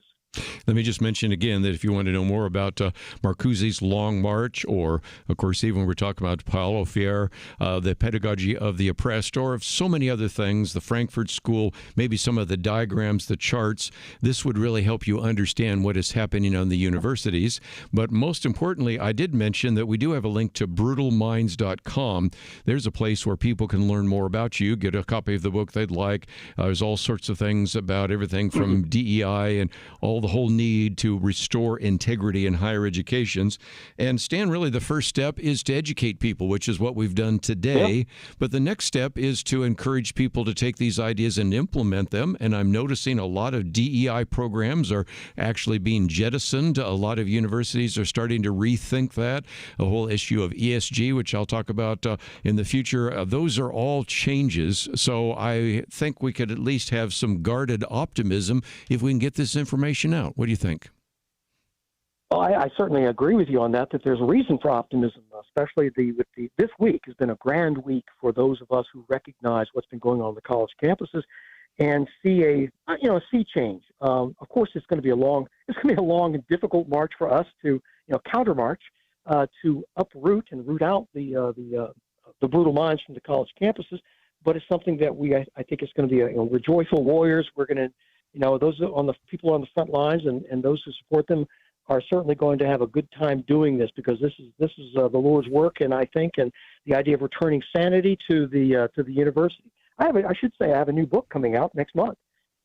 Let me just mention again that if you want to know more about Marcuse's Long March, or, of course, even we're talking about Paulo Freire, the Pedagogy of the Oppressed, or of so many other things, the Frankfurt School, maybe some of the diagrams, the charts, this would really help you understand what is happening on the universities. But most importantly, I did mention that we do have a link to brutalminds.com. There's a place where people can learn more about you, get a copy of the book they'd like. There's all sorts of things about everything from DEI and all the whole need to restore integrity in higher educations. And Stan, really the first step is to educate people, which is what we've done today. Yep. But the next step is to encourage people to take these ideas and implement them. And I'm noticing a lot of DEI programs are actually being jettisoned. A lot of universities are starting to rethink that. A whole issue of ESG, which I'll talk about in the future. Those are all changes. So I think we could at least have some guarded optimism if we can get this information out. What do you think? Well, I certainly agree with you on that there's a reason for optimism, especially this week has been a grand week for those of us who recognize what's been going on the college campuses and see a sea change. Of course, it's going to be a long and difficult march for us to countermarch, to uproot and root out the brutal minds from the college campuses. But it's something that I think it's going to be we're joyful warriors. We're going to those people on the front lines and those who support them are certainly going to have a good time doing this, because this is the Lord's work, and I think, and the idea of returning sanity to the university. I should say I have a new book coming out next month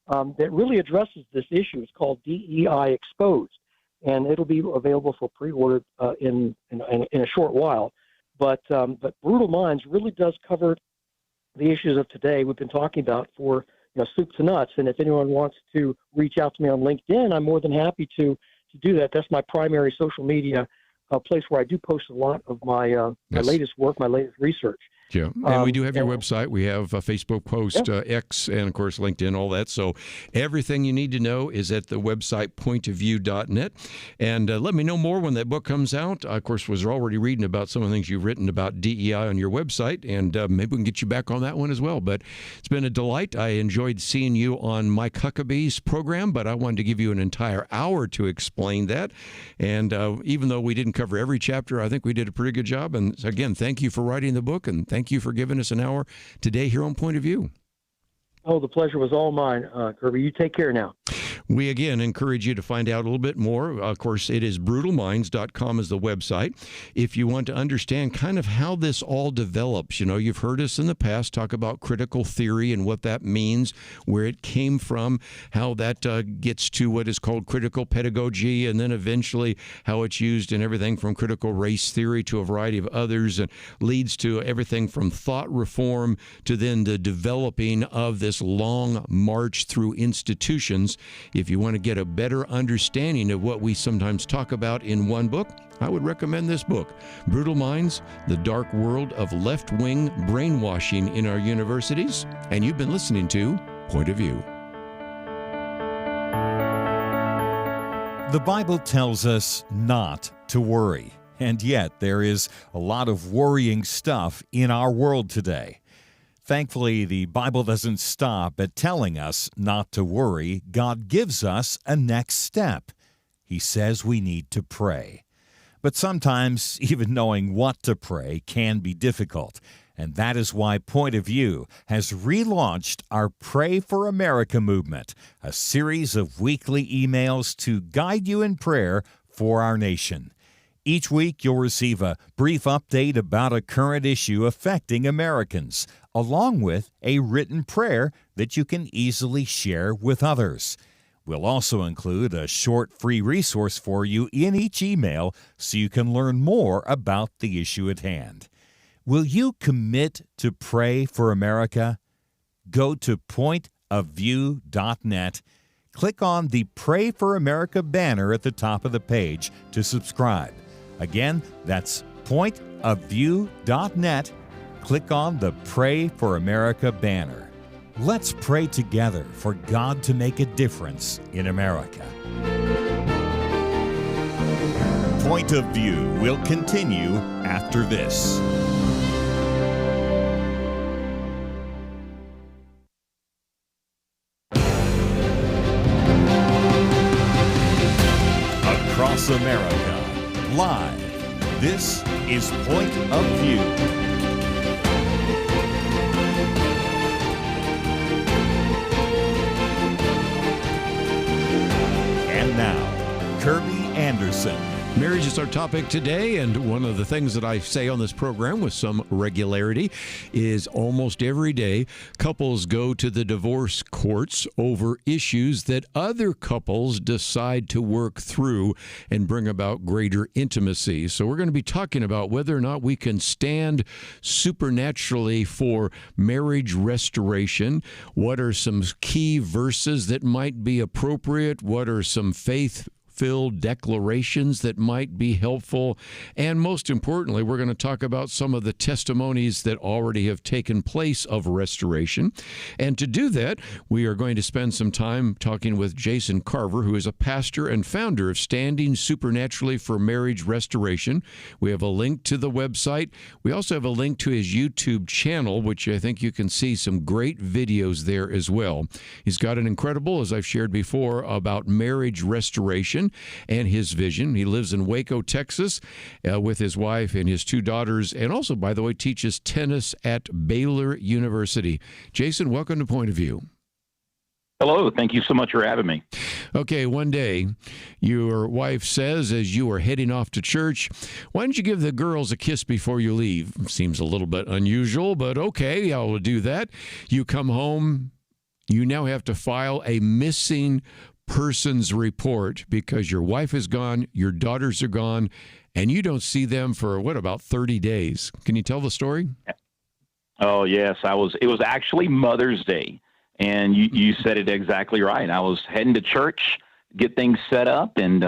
that really addresses this issue. It's called DEI Exposed, and it'll be available for pre-order in a short while. But Brutal Minds really does cover the issues of today we've been talking about for soup to nuts. And if anyone wants to reach out to me on LinkedIn, I'm more than happy to do that. That's my primary social media place where I do post a lot of my latest work, my latest research. Yeah, and we do have your website. We have a Facebook post, X, and, of course, LinkedIn, all that. So everything you need to know is at the website, pointofview.net. And let me know more when that book comes out. Of course, was already reading about some of the things you've written about DEI on your website, and maybe we can get you back on that one as well. But it's been a delight. I enjoyed seeing you on Mike Huckabee's program, but I wanted to give you an entire hour to explain that. And even though we didn't cover every chapter, I think we did a pretty good job. And again, thank you for writing the book, and thank you for giving us an hour today here on Point of View. Oh, the pleasure was all mine, Kerby. You take care now. We, again, encourage you to find out a little bit more. Of course, it is brutalminds.com is the website. If you want to understand kind of how this all develops, you've heard us in the past talk about critical theory and what that means, where it came from, how that gets to what is called critical pedagogy, and then eventually how it's used in everything from critical race theory to a variety of others, and leads to everything from thought reform to then the developing of this long march through institutions. If you want to get a better understanding of what we sometimes talk about in one book, I would recommend this book, Brutal Minds, The Dark World of Left-Wing Brainwashing in Our Universities. And you've been listening to Point of View. The Bible tells us not to worry, and yet there is a lot of worrying stuff in our world today. Thankfully, the Bible doesn't stop at telling us not to worry. God gives us a next step. He says we need to pray. But sometimes even knowing what to pray can be difficult, and that is why Point of View has relaunched our Pray for America movement, a series of weekly emails to guide you in prayer for our nation. Each week, you'll receive a brief update about a current issue affecting Americans, along with a written prayer that you can easily share with others. We'll also include a short free resource for you in each email so you can learn more about the issue at hand. Will you commit to pray for America? Go to pointofview.net. Click on the Pray for America banner at the top of the page to subscribe. Again, that's pointofview.net. Click on the Pray for America banner. Let's pray together for God to make a difference in America. Point of View will continue after this. Voice America. Live. This is Point of View. And now, Kerby Anderson. Marriage is our topic today, and one of the things that I say on this program with some regularity is almost every day couples go to the divorce courts over issues that other couples decide to work through and bring about greater intimacy. So we're going to be talking about whether or not we can stand supernaturally for marriage restoration. What are some key verses that might be appropriate? What are some faith-filled declarations that might be helpful? And most importantly, we're going to talk about some of the testimonies that already have taken place of restoration. And to do that, we are going to spend some time talking with Jason Carver, who is a pastor and founder of Standing Supernaturally for Marriage Restoration. We have a link to the website. We also have a link to his YouTube channel, which I think you can see some great videos there as well. He's got an incredible, as I've shared before, about marriage restoration and his vision. He lives in Waco, Texas, with his wife and his two daughters, and also, by the way, teaches tennis at Baylor University. Jason, welcome to Point of View. Hello. Thank you so much for having me. Okay, one day, your wife says, as you are heading off to church, why don't you give the girls a kiss before you leave? Seems a little bit unusual, but okay, I'll do that. You come home, you now have to file a missing person's report because your wife is gone, your daughters are gone, and you don't see them for, about 30 days. Can you tell the story? Oh, yes. It was actually Mother's Day, and you said it exactly right. I was heading to church, get things set up, and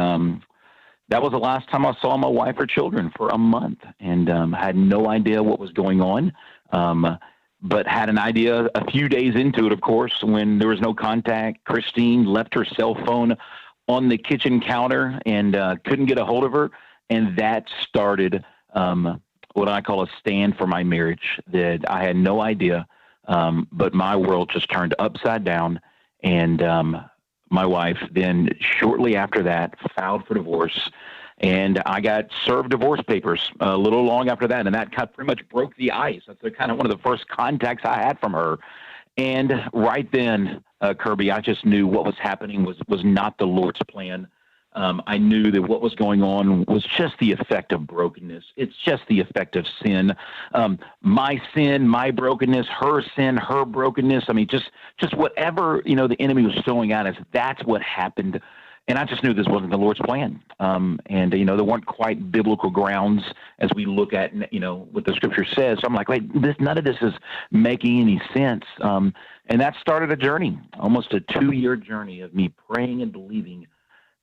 that was the last time I saw my wife or children for a month, and had no idea what was going on. But had an idea a few days into it, of course, when there was no contact. Christine left her cell phone on the kitchen counter and couldn't get a hold of her. And that started what I call a stand for my marriage, that I had no idea. But my world just turned upside down. And my wife then, shortly after that, filed for divorce. And I got served divorce papers a little long after that, and that pretty much broke the ice. That's kind of one of the first contacts I had from her. And right then, Kerby, I just knew what was happening was not the Lord's plan. I knew that what was going on was just the effect of brokenness. It's just the effect of sin. My sin, my brokenness, her sin, her brokenness. I mean, just whatever, the enemy was throwing at us, that's what happened. And I just knew this wasn't the Lord's plan. And there weren't quite biblical grounds as we look at, what the scripture says. So I'm like, wait, none of this is making any sense. And that started a journey, almost a 2-year journey of me praying and believing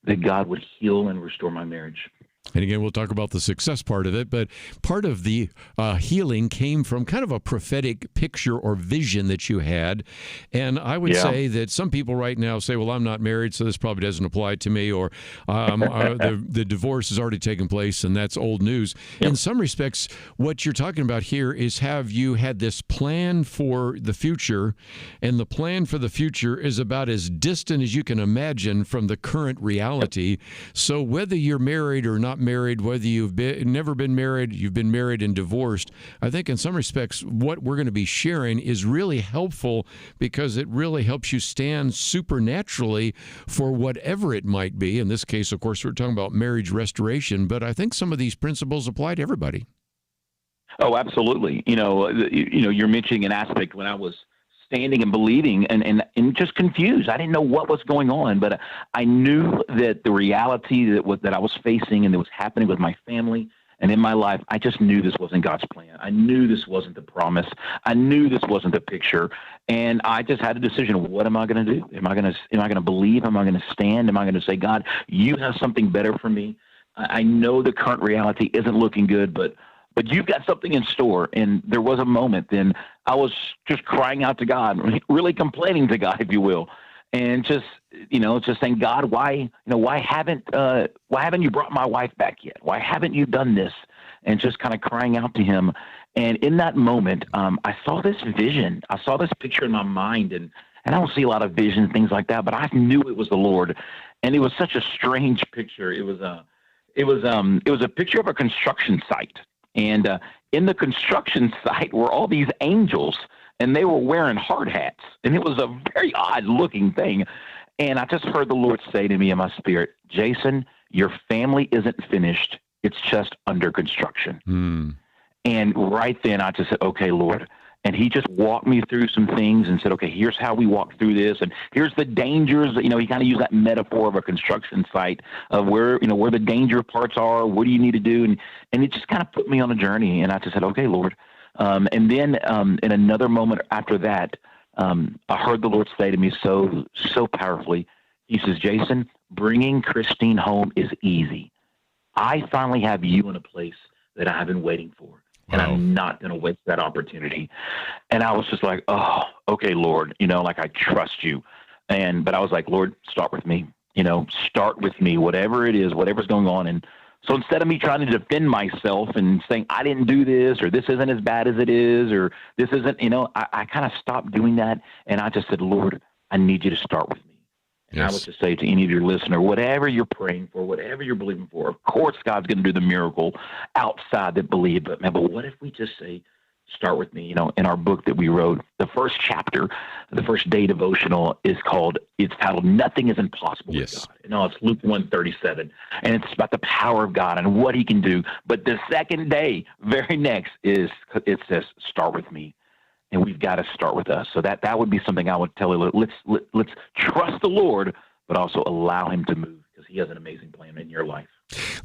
that God would heal and restore my marriage. And again, we'll talk about the success part of it, but part of the healing came from kind of a prophetic picture or vision that you had. And I would say that some people right now say, well, I'm not married, so this probably doesn't apply to me, or the divorce has already taken place, and that's old news. Yep. In some respects, what you're talking about here is, have you had this plan for the future, and the plan for the future is about as distant as you can imagine from the current reality. So whether you're married or not married, whether you've never been married, you've been married and divorced, I think in some respects what we're going to be sharing is really helpful, because it really helps you stand supernaturally for whatever it might be. In this case, of course, we're talking about marriage restoration, but I think some of these principles apply to everybody. Oh, absolutely. You're mentioning an aspect when I was standing and believing and just confused. I didn't know what was going on, but I knew that the reality that I was facing and that was happening with my family and in my life, I just knew this wasn't God's plan. I knew this wasn't the promise. I knew this wasn't the picture. And I just had a decision. What am I going to do? Am I going to believe? Am I going to stand? Am I going to say, God, you have something better for me? I know the current reality isn't looking good, but you've got something in store. And there was a moment then I was just crying out to God, really complaining to God, if you will, and just saying, God, why haven't you brought my wife back yet? Why haven't you done this? And just kind of crying out to him. And in that moment, I saw this vision. I saw this picture in my mind, and I don't see a lot of vision, things like that, but I knew it was the Lord. And it was such a strange picture. It was It was a picture of a construction site, and in the construction site were all these angels, and they were wearing hard hats, and it was a very odd looking thing. And I just heard the Lord say to me in my spirit, Jason, your family isn't finished; it's just under construction. And right then, I just said, okay, Lord. And he just walked me through some things and said, okay, here's how we walk through this. And here's the dangers. He kind of used that metaphor of a construction site of where the danger parts are. What do you need to do? And it just kind of put me on a journey. And I just said, okay, Lord. And then in another moment after that, I heard the Lord say to me so powerfully, he says, Jason, bringing Christine home is easy. I finally have you in a place that I've been waiting for. And I'm not going to waste that opportunity. And I was just like, oh, okay, Lord, like I trust you. But I was like, Lord, start with me, start with me, whatever it is, whatever's going on. And so instead of me trying to defend myself and saying, I didn't do this, or this isn't as bad as it is, or this isn't, I kind of stopped doing that. And I just said, Lord, I need you to start with me. And I would just say to any of your listener, whatever you're praying for, whatever you're believing for, of course God's going to do the miracle outside that believe. But what if we just say, start with me? In our book that we wrote, the first chapter, the first day devotional it's titled "Nothing is Impossible with God." It's Luke 1:37, and it's about the power of God and what He can do. But the second day, very next, it says, "Start with me." And we've got to start with us. So that would be something I would tell you. Let's trust the Lord, but also allow Him to move, because He has an amazing plan in your life.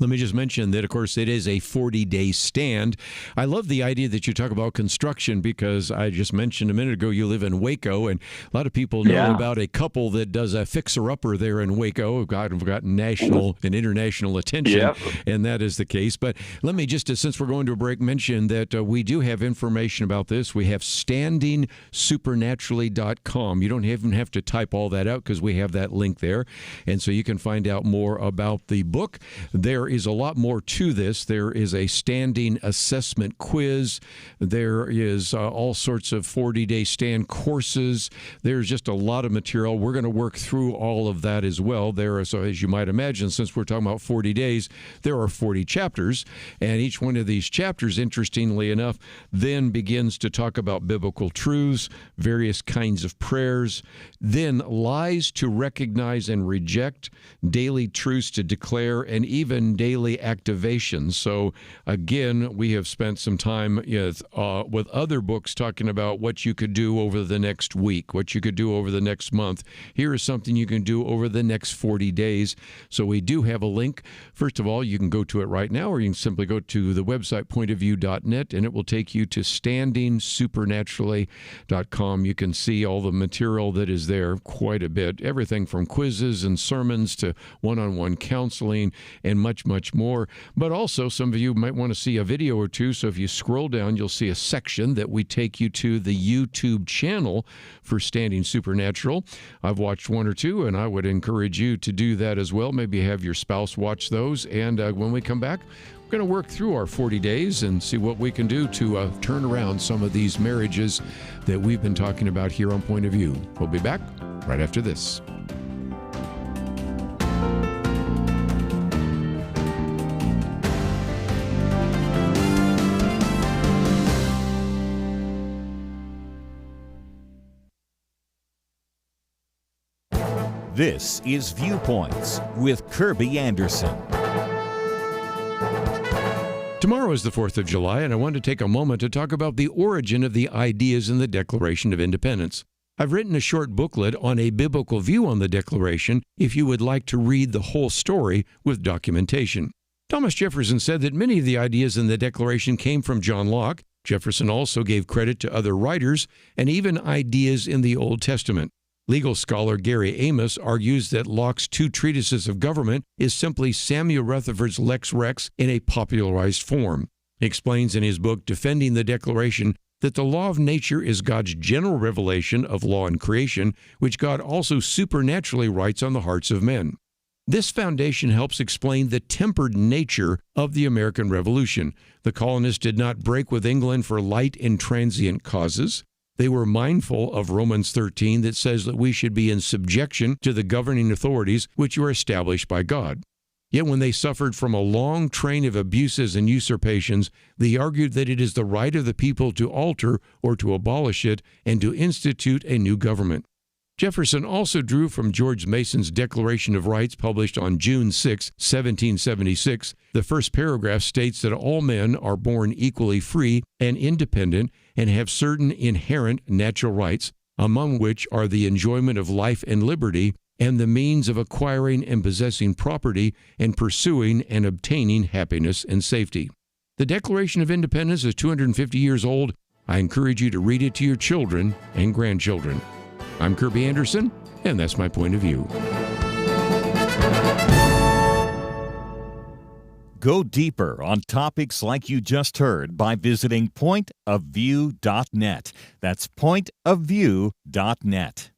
Let me just mention that, of course, it is a 40-day stand. I love the idea that you talk about construction, because I just mentioned a minute ago you live in Waco, and a lot of people know about a couple that does a fixer-upper there in Waco. God, have gotten national and international attention, and that is the case. But let me just, since we're going to a break, mention that we do have information about this. We have standingsupernaturally.com. You don't even have to type all that out, because we have that link there, and so you can find out more about the book. There is a lot more to this. There is a standing assessment quiz. There is all sorts of 40-day stand courses. There's just a lot of material. We're going to work through all of that as well. So as you might imagine, since we're talking about 40 days, there are 40 chapters. And each one of these chapters, interestingly enough, then begins to talk about biblical truths, various kinds of prayers, then lies to recognize and reject, daily truths to declare, and even daily activations. So again, we have spent some time with other books talking about what you could do over the next week, what you could do over the next month. Here is something you can do over the next 40 days. So we do have a link. First of all, you can go to it right now, or you can simply go to the website pointofview.net, and it will take you to standingsupernaturally.com. You can see all the material that is there, quite a bit, everything from quizzes and sermons to one-on-one counseling and much, much more. But also, some of you might want to see a video or two. So if you scroll down, you'll see a section that we take you to the YouTube channel for Standing Supernatural. I've watched one or two, and I would encourage you to do that as well. Maybe have your spouse watch those. And when we come back, we're going to work through our 40 days and see what we can do to turn around some of these marriages that we've been talking about here on Point of View. We'll be back right after this. This is Viewpoints with Kerby Anderson. Tomorrow is the 4th of July, and I want to take a moment to talk about the origin of the ideas in the Declaration of Independence. I've written a short booklet on a biblical view on the Declaration if you would like to read the whole story with documentation. Thomas Jefferson said that many of the ideas in the Declaration came from John Locke. Jefferson also gave credit to other writers and even ideas in the Old Testament. Legal scholar Gary Amos argues that Locke's two treatises of government is simply Samuel Rutherford's Lex Rex in a popularized form. He explains in his book Defending the Declaration that the law of nature is God's general revelation of law and creation, which God also supernaturally writes on the hearts of men. This foundation helps explain the tempered nature of the American Revolution. The colonists did not break with England for light and transient causes. They were mindful of Romans 13 that says that we should be in subjection to the governing authorities which are established by God. Yet when they suffered from a long train of abuses and usurpations, they argued that it is the right of the people to alter or to abolish it and to institute a new government. Jefferson also drew from George Mason's Declaration of Rights published on June 6, 1776. The first paragraph states that all men are born equally free and independent and have certain inherent natural rights, among which are the enjoyment of life and liberty and the means of acquiring and possessing property and pursuing and obtaining happiness and safety. The Declaration of Independence is 250 years old. I encourage you to read it to your children and grandchildren. I'm Kerby Anderson, and that's my point of view. Go deeper on topics like you just heard by visiting pointofview.net. That's pointofview.net.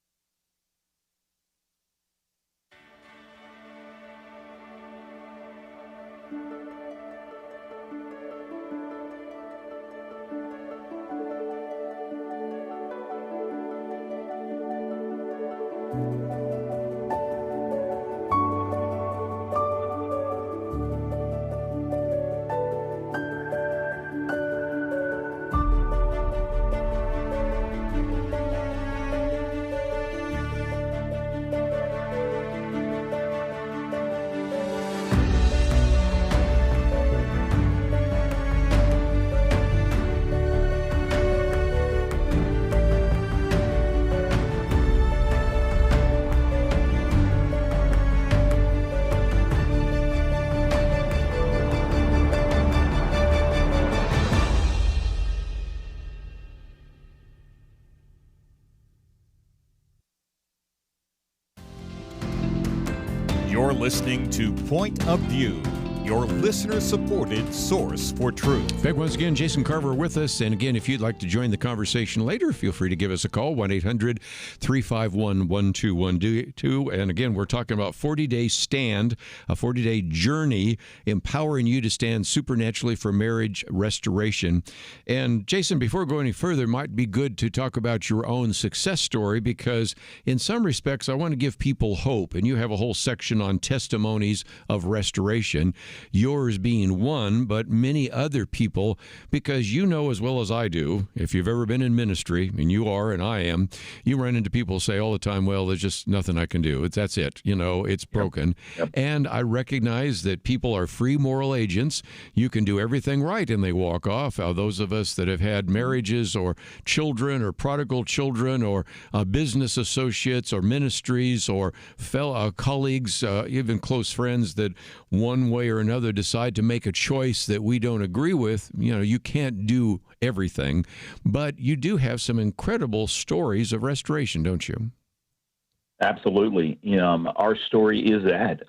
You're listening to Point of View, your listener-supported source for truth. Back once again, Jason Carver with us. And again, if you'd like to join the conversation later, feel free to give us a call, 1-800-351-1212. And again, we're talking about 40-day stand, a 40-day journey, empowering you to stand supernaturally for marriage restoration. And Jason, before going any further, it might be good to talk about your own success story, because in some respects, I want to give people hope. And you have a whole section on testimonies of restoration. Yours being one, but many other people, because you know as well as I do, if you've ever been in ministry, and you are and I am, you run into people say all the time, well, there's just nothing I can do. That's it. You know, it's broken. Yep. And I recognize that people are free moral agents. You can do everything right and they walk off. Those of us that have had marriages or children or prodigal children or business associates or ministries or fellow colleagues, even close friends that one way or another decide to make a choice that we don't agree with, you know, you can't do everything, but you do have some incredible stories of restoration, don't you? Absolutely. You know, our story is that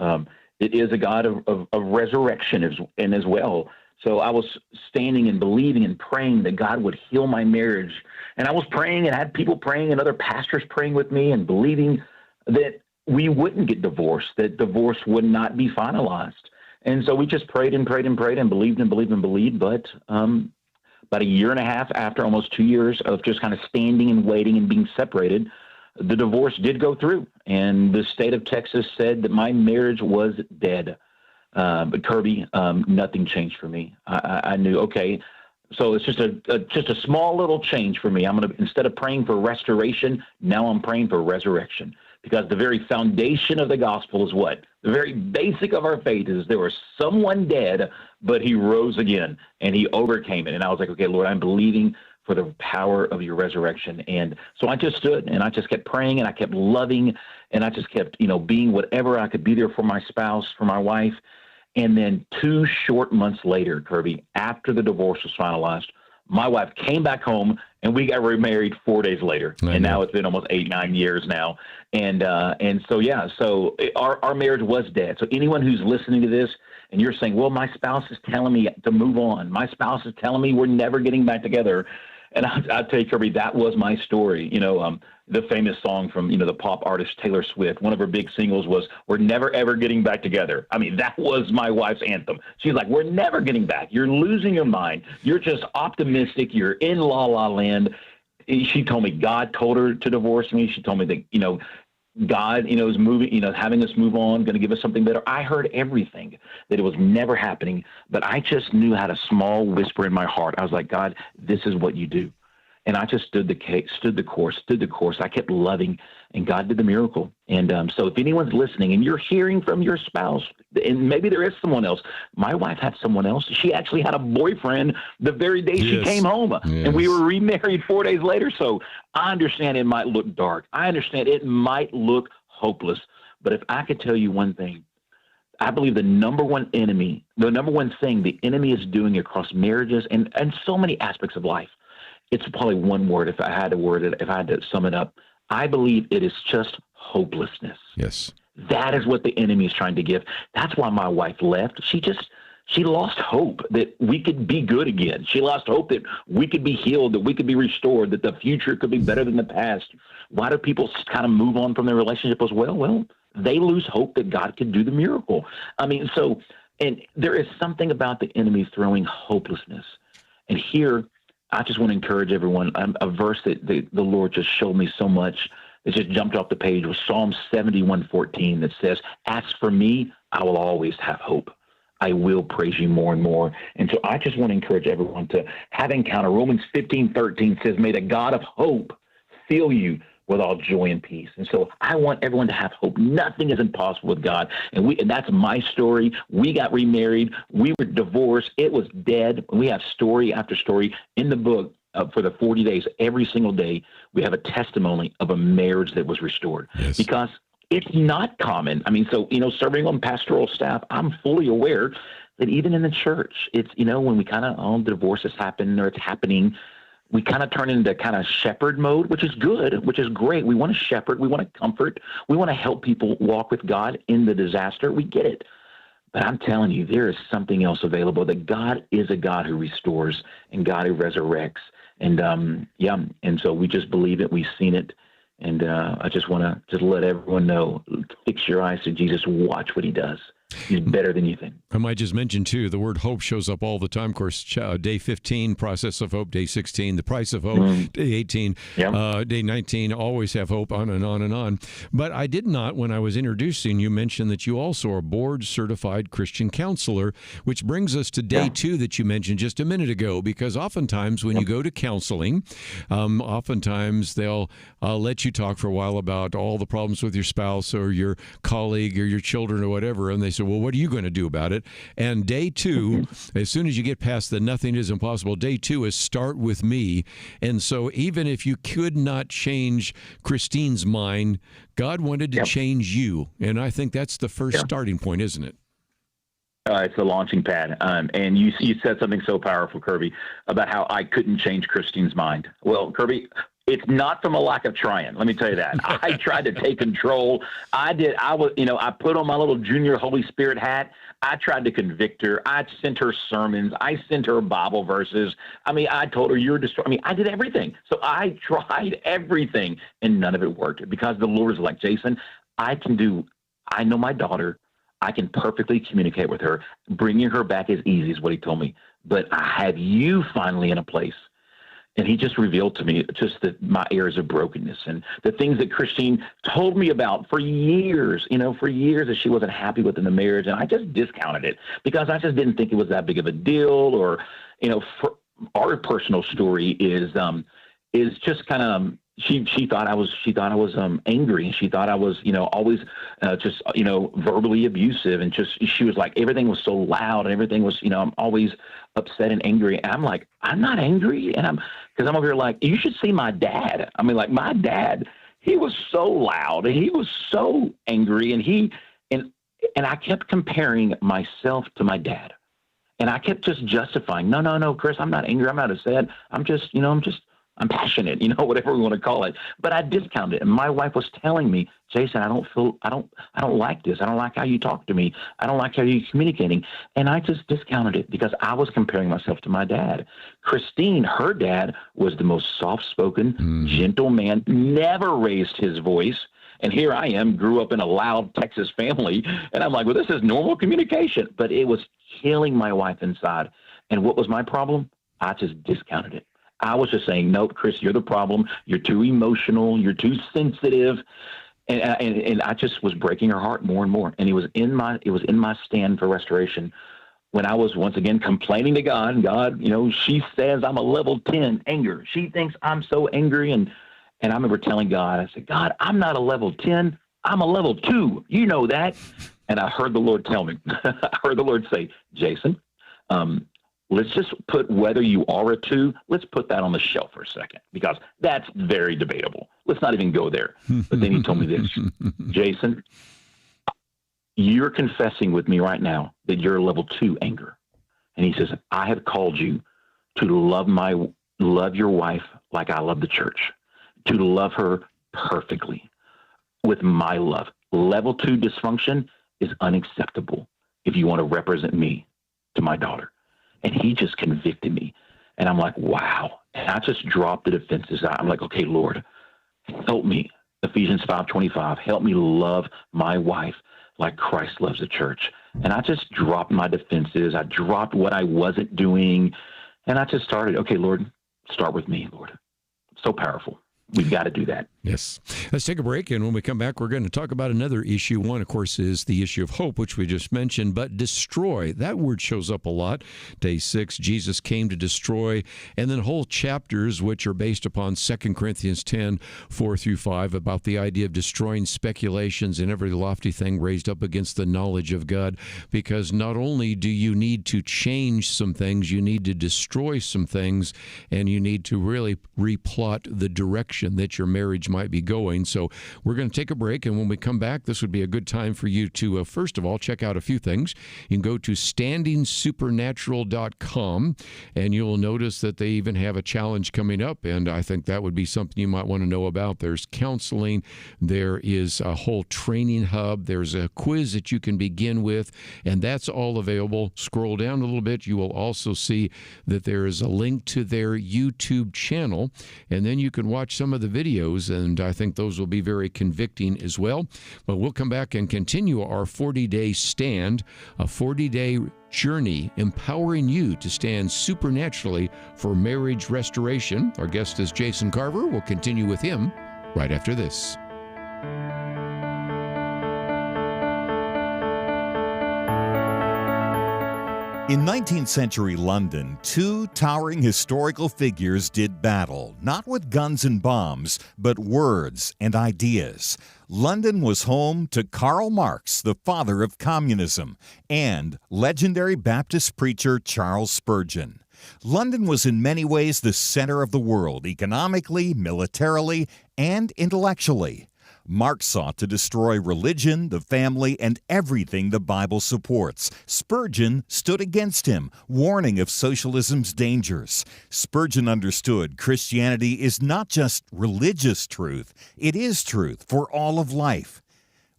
it is a God of resurrection as well. So I was standing and believing and praying that God would heal my marriage. And I was praying and had people praying and other pastors praying with me and believing that we wouldn't get divorced, that divorce would not be finalized. And so we just prayed and prayed and prayed and believed and believed and believed. But about a year and a half after, almost 2 years of just kind of standing and waiting and being separated, the divorce did go through. And the state of Texas said that my marriage was dead. But Kerby, nothing changed for me. I knew, okay, so it's just a small little change for me. I'm going to, instead of praying for restoration, now I'm praying for resurrection. Because the very foundation of the gospel is what? The very basic of our faith is there was someone dead, but he rose again, and he overcame it. And I was like, okay, Lord, I'm believing for the power of your resurrection. And so I just stood, and I just kept praying, and I kept loving, and I just kept, you know, being whatever I could be there for my spouse, for my wife. And then 2 short months later, Kerby, after the divorce was finalized, my wife came back home, and we got remarried 4 days later. And now it's been almost 8-9 years now. And so, yeah, so our marriage was dead. So anyone who's listening to this and you're saying, well, my spouse is telling me to move on. My spouse is telling me we're never getting back together. And I'll tell you, Kerby, that was my story. You know, the famous song from, you know, the pop artist Taylor Swift, one of her big singles was, we're never, ever getting back together. I mean, that was my wife's anthem. She's like, we're never getting back. You're losing your mind. You're just optimistic. You're in la la land. She told me God told her to divorce me. She told me that, you know, God, is moving, having us move on, going to give us something better. I heard everything, that it was never happening, but I just knew had a small whisper in my heart. I was like, God, this is what you do. And I just stood the course. I kept loving, and God did the miracle. And so if anyone's listening and you're hearing from your spouse, and maybe there is someone else, my wife had someone else. She actually had a boyfriend the very day she came home, and we were remarried 4 days later. So I understand it might look dark. I understand it might look hopeless. But if I could tell you one thing, I believe the number one thing the enemy is doing across marriages and so many aspects of life, it's probably one word, if I had to sum it up. I believe it is just hopelessness. Yes. That is what the enemy is trying to give. That's why my wife left. She lost hope that we could be good again. She lost hope that we could be healed, that we could be restored, that the future could be better than the past. Why do people kind of move on from their relationship as well? Well, they lose hope that God could do the miracle. And there is something about the enemy throwing hopelessness. And here, I just want to encourage everyone. A verse that the Lord just showed me so much, it just jumped off the page, was Psalm 71:14 that says, "As for me, I will always have hope. I will praise you more and more." And so I just want to encourage everyone to have encounter. Romans 15:13 says, "May the God of hope fill you with all joy and peace." And so I want everyone to have hope. Nothing is impossible with God. And that's my story. We got remarried. We were divorced. It was dead. We have story after story in the book for the 40 days. Every single day, we have a testimony of a marriage that was restored. Yes. Because it's not common. Serving on pastoral staff, I'm fully aware that even in the church, it's, when we kind of, divorces happen or it's happening, we kind of turn into kind of shepherd mode, which is good, which is great. We want to shepherd. We want to comfort. We want to help people walk with God in the disaster. We get it. But I'm telling you, there is something else available, that God is a God who restores and God who resurrects. And, and so we just believe it. We've seen it. And I just want to just let everyone know, fix your eyes to Jesus. Watch what he does. He's better than you think. I might just mention, too, the word hope shows up all the time. Of course, day 15, process of hope, day 16, the price of hope, day 18, day 19, always have hope, on and on and on. But I did not, when I was introducing you, mention that you also are a board-certified Christian counselor, which brings us to day 2 that you mentioned just a minute ago, because oftentimes when you go to counseling, oftentimes they'll let you talk for a while about all the problems with your spouse or your colleague or your children or whatever, and they say, well, what are you going to do about it? And day 2, as soon as you get past the nothing is impossible, day 2 is start with me. And so even if you could not change Christine's mind, God wanted to change you. And I think that's the first starting point, isn't it? It's the launching pad. And you said something so powerful, Kerby, about how I couldn't change Christine's mind. Well, Kerby, it's not from a lack of trying. Let me tell you that. I tried to take control. I put on my little junior Holy Spirit hat. I tried to convict her. I sent her sermons. I sent her Bible verses. I told her you're destroyed. I did everything. So I tried everything, and none of it worked, because the Lord is like, Jason, I know my daughter. I can perfectly communicate with her. Bringing her back is easy, is what he told me. But I have you finally in a place. And he just revealed to me just my areas of brokenness and the things that Christine told me about for years, that she wasn't happy with in the marriage. And I just discounted it because I just didn't think it was that big of a deal. Or, for our personal story is just kind of, she thought I was angry, and she thought I was, always just, verbally abusive, and she was like, everything was so loud and everything was, I'm always upset and angry. And I'm like, I'm not angry. And because I'm over here like, you should see my dad. My dad, he was so loud and he was so angry, and I kept comparing myself to my dad, and I kept just justifying, no, Chris, I'm not angry. I'm not upset. I'm passionate, whatever we want to call it. But I discounted it. And my wife was telling me, Jason, I don't like this. I don't like how you talk to me. I don't like how you're communicating. And I just discounted it because I was comparing myself to my dad. Christine, her dad, was the most soft-spoken, gentle man, never raised his voice. And here I am, grew up in a loud Texas family. And I'm like, well, this is normal communication. But it was killing my wife inside. And what was my problem? I just discounted it. I was just saying, no, Chris, you're the problem. You're too emotional. You're too sensitive. And I just was breaking her heart more and more. And it was in my stand for restoration when I was once again complaining to God. God, she says I'm a level 10 anger. She thinks I'm so angry. And I remember telling God, I said, God, I'm not a level 10. I'm a level 2. You know that. And I heard the Lord tell me, I heard the Lord say, Jason, let's just put whether you are a 2, let's put that on the shelf for a second, because that's very debatable. Let's not even go there. But then he told me this, Jason, you're confessing with me right now that you're a level 2 anger. And he says, I have called you to love your wife like I love the church, to love her perfectly with my love. Level 2 dysfunction is unacceptable if you want to represent me to my daughter. And he just convicted me. And I'm like, wow. And I just dropped the defenses. I'm like, okay, Lord, help me. Ephesians 5:25, help me love my wife like Christ loves the church. And I just dropped my defenses. I dropped what I wasn't doing. And I just started, okay, Lord, start with me, Lord. So powerful. We've got to do that. Yes. Let's take a break, and when we come back, we're going to talk about another issue. One, of course, is the issue of hope, which we just mentioned, but destroy. That word shows up a lot. Day 6, Jesus came to destroy, and then whole chapters, which are based upon 2 Corinthians 10, 4 through 5, about the idea of destroying speculations and every lofty thing raised up against the knowledge of God, because not only do you need to change some things, you need to destroy some things, and you need to really replot the direction that your marriage might be going. So we're going to take a break, and when we come back, this would be a good time for you to, first of all, check out a few things. You can go to standingsupernatural.com, and you'll notice that they even have a challenge coming up, and I think that would be something you might want to know about. There's counseling. There is a whole training hub. There's a quiz that you can begin with, and that's all available. Scroll down a little bit. You will also see that there is a link to their YouTube channel, and then you can watch some of the videos, and I think those will be very convicting as well. But we'll come back and continue our 40-day stand, a 40-day journey empowering you to stand supernaturally for marriage restoration. Our guest is Jason Carver. We'll continue with him right after this. In 19th century London, 2 towering historical figures did battle, not with guns and bombs, but words and ideas. London was home to Karl Marx, the father of communism, and legendary Baptist preacher Charles Spurgeon. London was in many ways the center of the world, economically, militarily, and intellectually. Marx sought to destroy religion, the family, and everything the Bible supports. Spurgeon stood against him, warning of socialism's dangers. Spurgeon understood Christianity is not just religious truth, it is truth for all of life.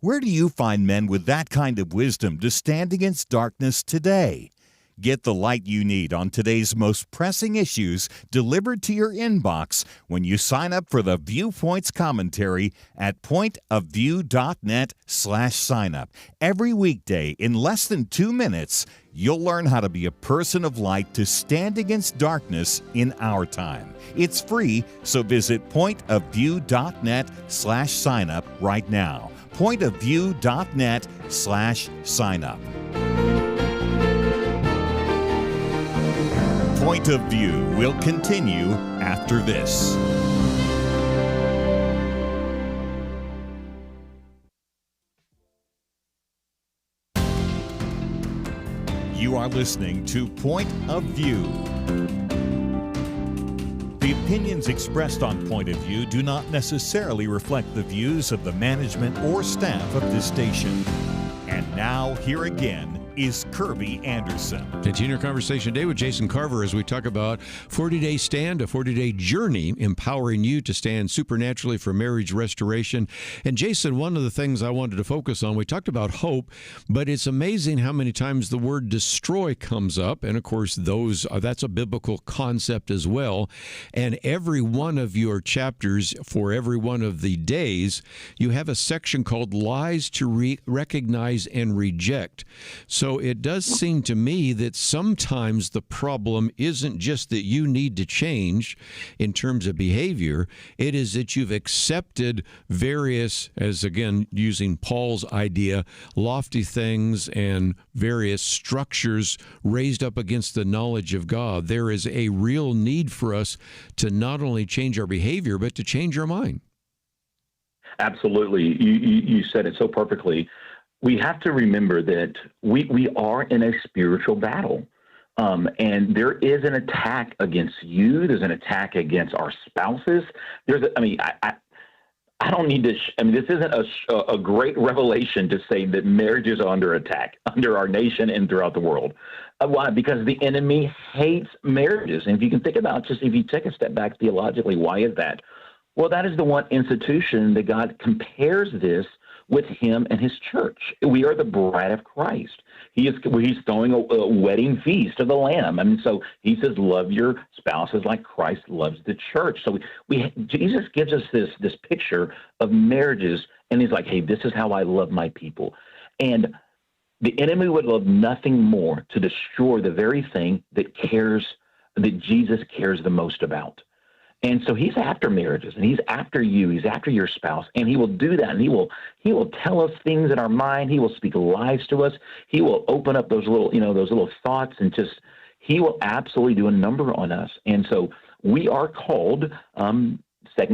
Where do you find men with that kind of wisdom to stand against darkness today? Get the light you need on today's most pressing issues delivered to your inbox when you sign up for the Viewpoints commentary at pointofview.net/signup. Every weekday, in less than 2 minutes, you'll learn how to be a person of light to stand against darkness in our time. It's free, so visit pointofview.net/signup right now. pointofview.net/signup. Point of View will continue after this. You are listening to Point of View. The opinions expressed on Point of View do not necessarily reflect the views of the management or staff of this station. And now, here again, is Kerby Anderson. Continue our conversation today with Jason Carver as we talk about 40-day stand, a 40-day journey empowering you to stand supernaturally for marriage restoration. And Jason, one of the things I wanted to focus on, we talked about hope, but it's amazing how many times the word destroy comes up. And of course, that's a biblical concept as well. And every one of your chapters for every one of the days, you have a section called Lies to Recognize and Reject. So so it does seem to me that sometimes the problem isn't just that you need to change in terms of behavior. It is that you've accepted various, as again, using Paul's idea, lofty things and various structures raised up against the knowledge of God. There is a real need for us to not only change our behavior, but to change our mind. Absolutely. You said it so perfectly. We have to remember that we are in a spiritual battle. And there is an attack against you. There's an attack against our spouses. I don't need to, this isn't a great revelation to say that marriages are under attack, under our nation and throughout the world. Why? Because the enemy hates marriages. And if you can think about if you take a step back theologically, why is that? Well, that is the one institution that God compares this with him and his church. We are the bride of Christ. He's throwing a wedding feast of the Lamb. So he says, love your spouses like Christ loves the church. So Jesus gives us this picture of marriages, and he's like, hey, this is how I love my people. And the enemy would love nothing more to destroy the very thing that Jesus cares the most about. And so he's after marriages, and he's after you. He's after your spouse, and he will do that. And he will tell us things in our mind. He will speak lies to us. He will open up those little thoughts, and he will absolutely do a number on us. And so we are called. 2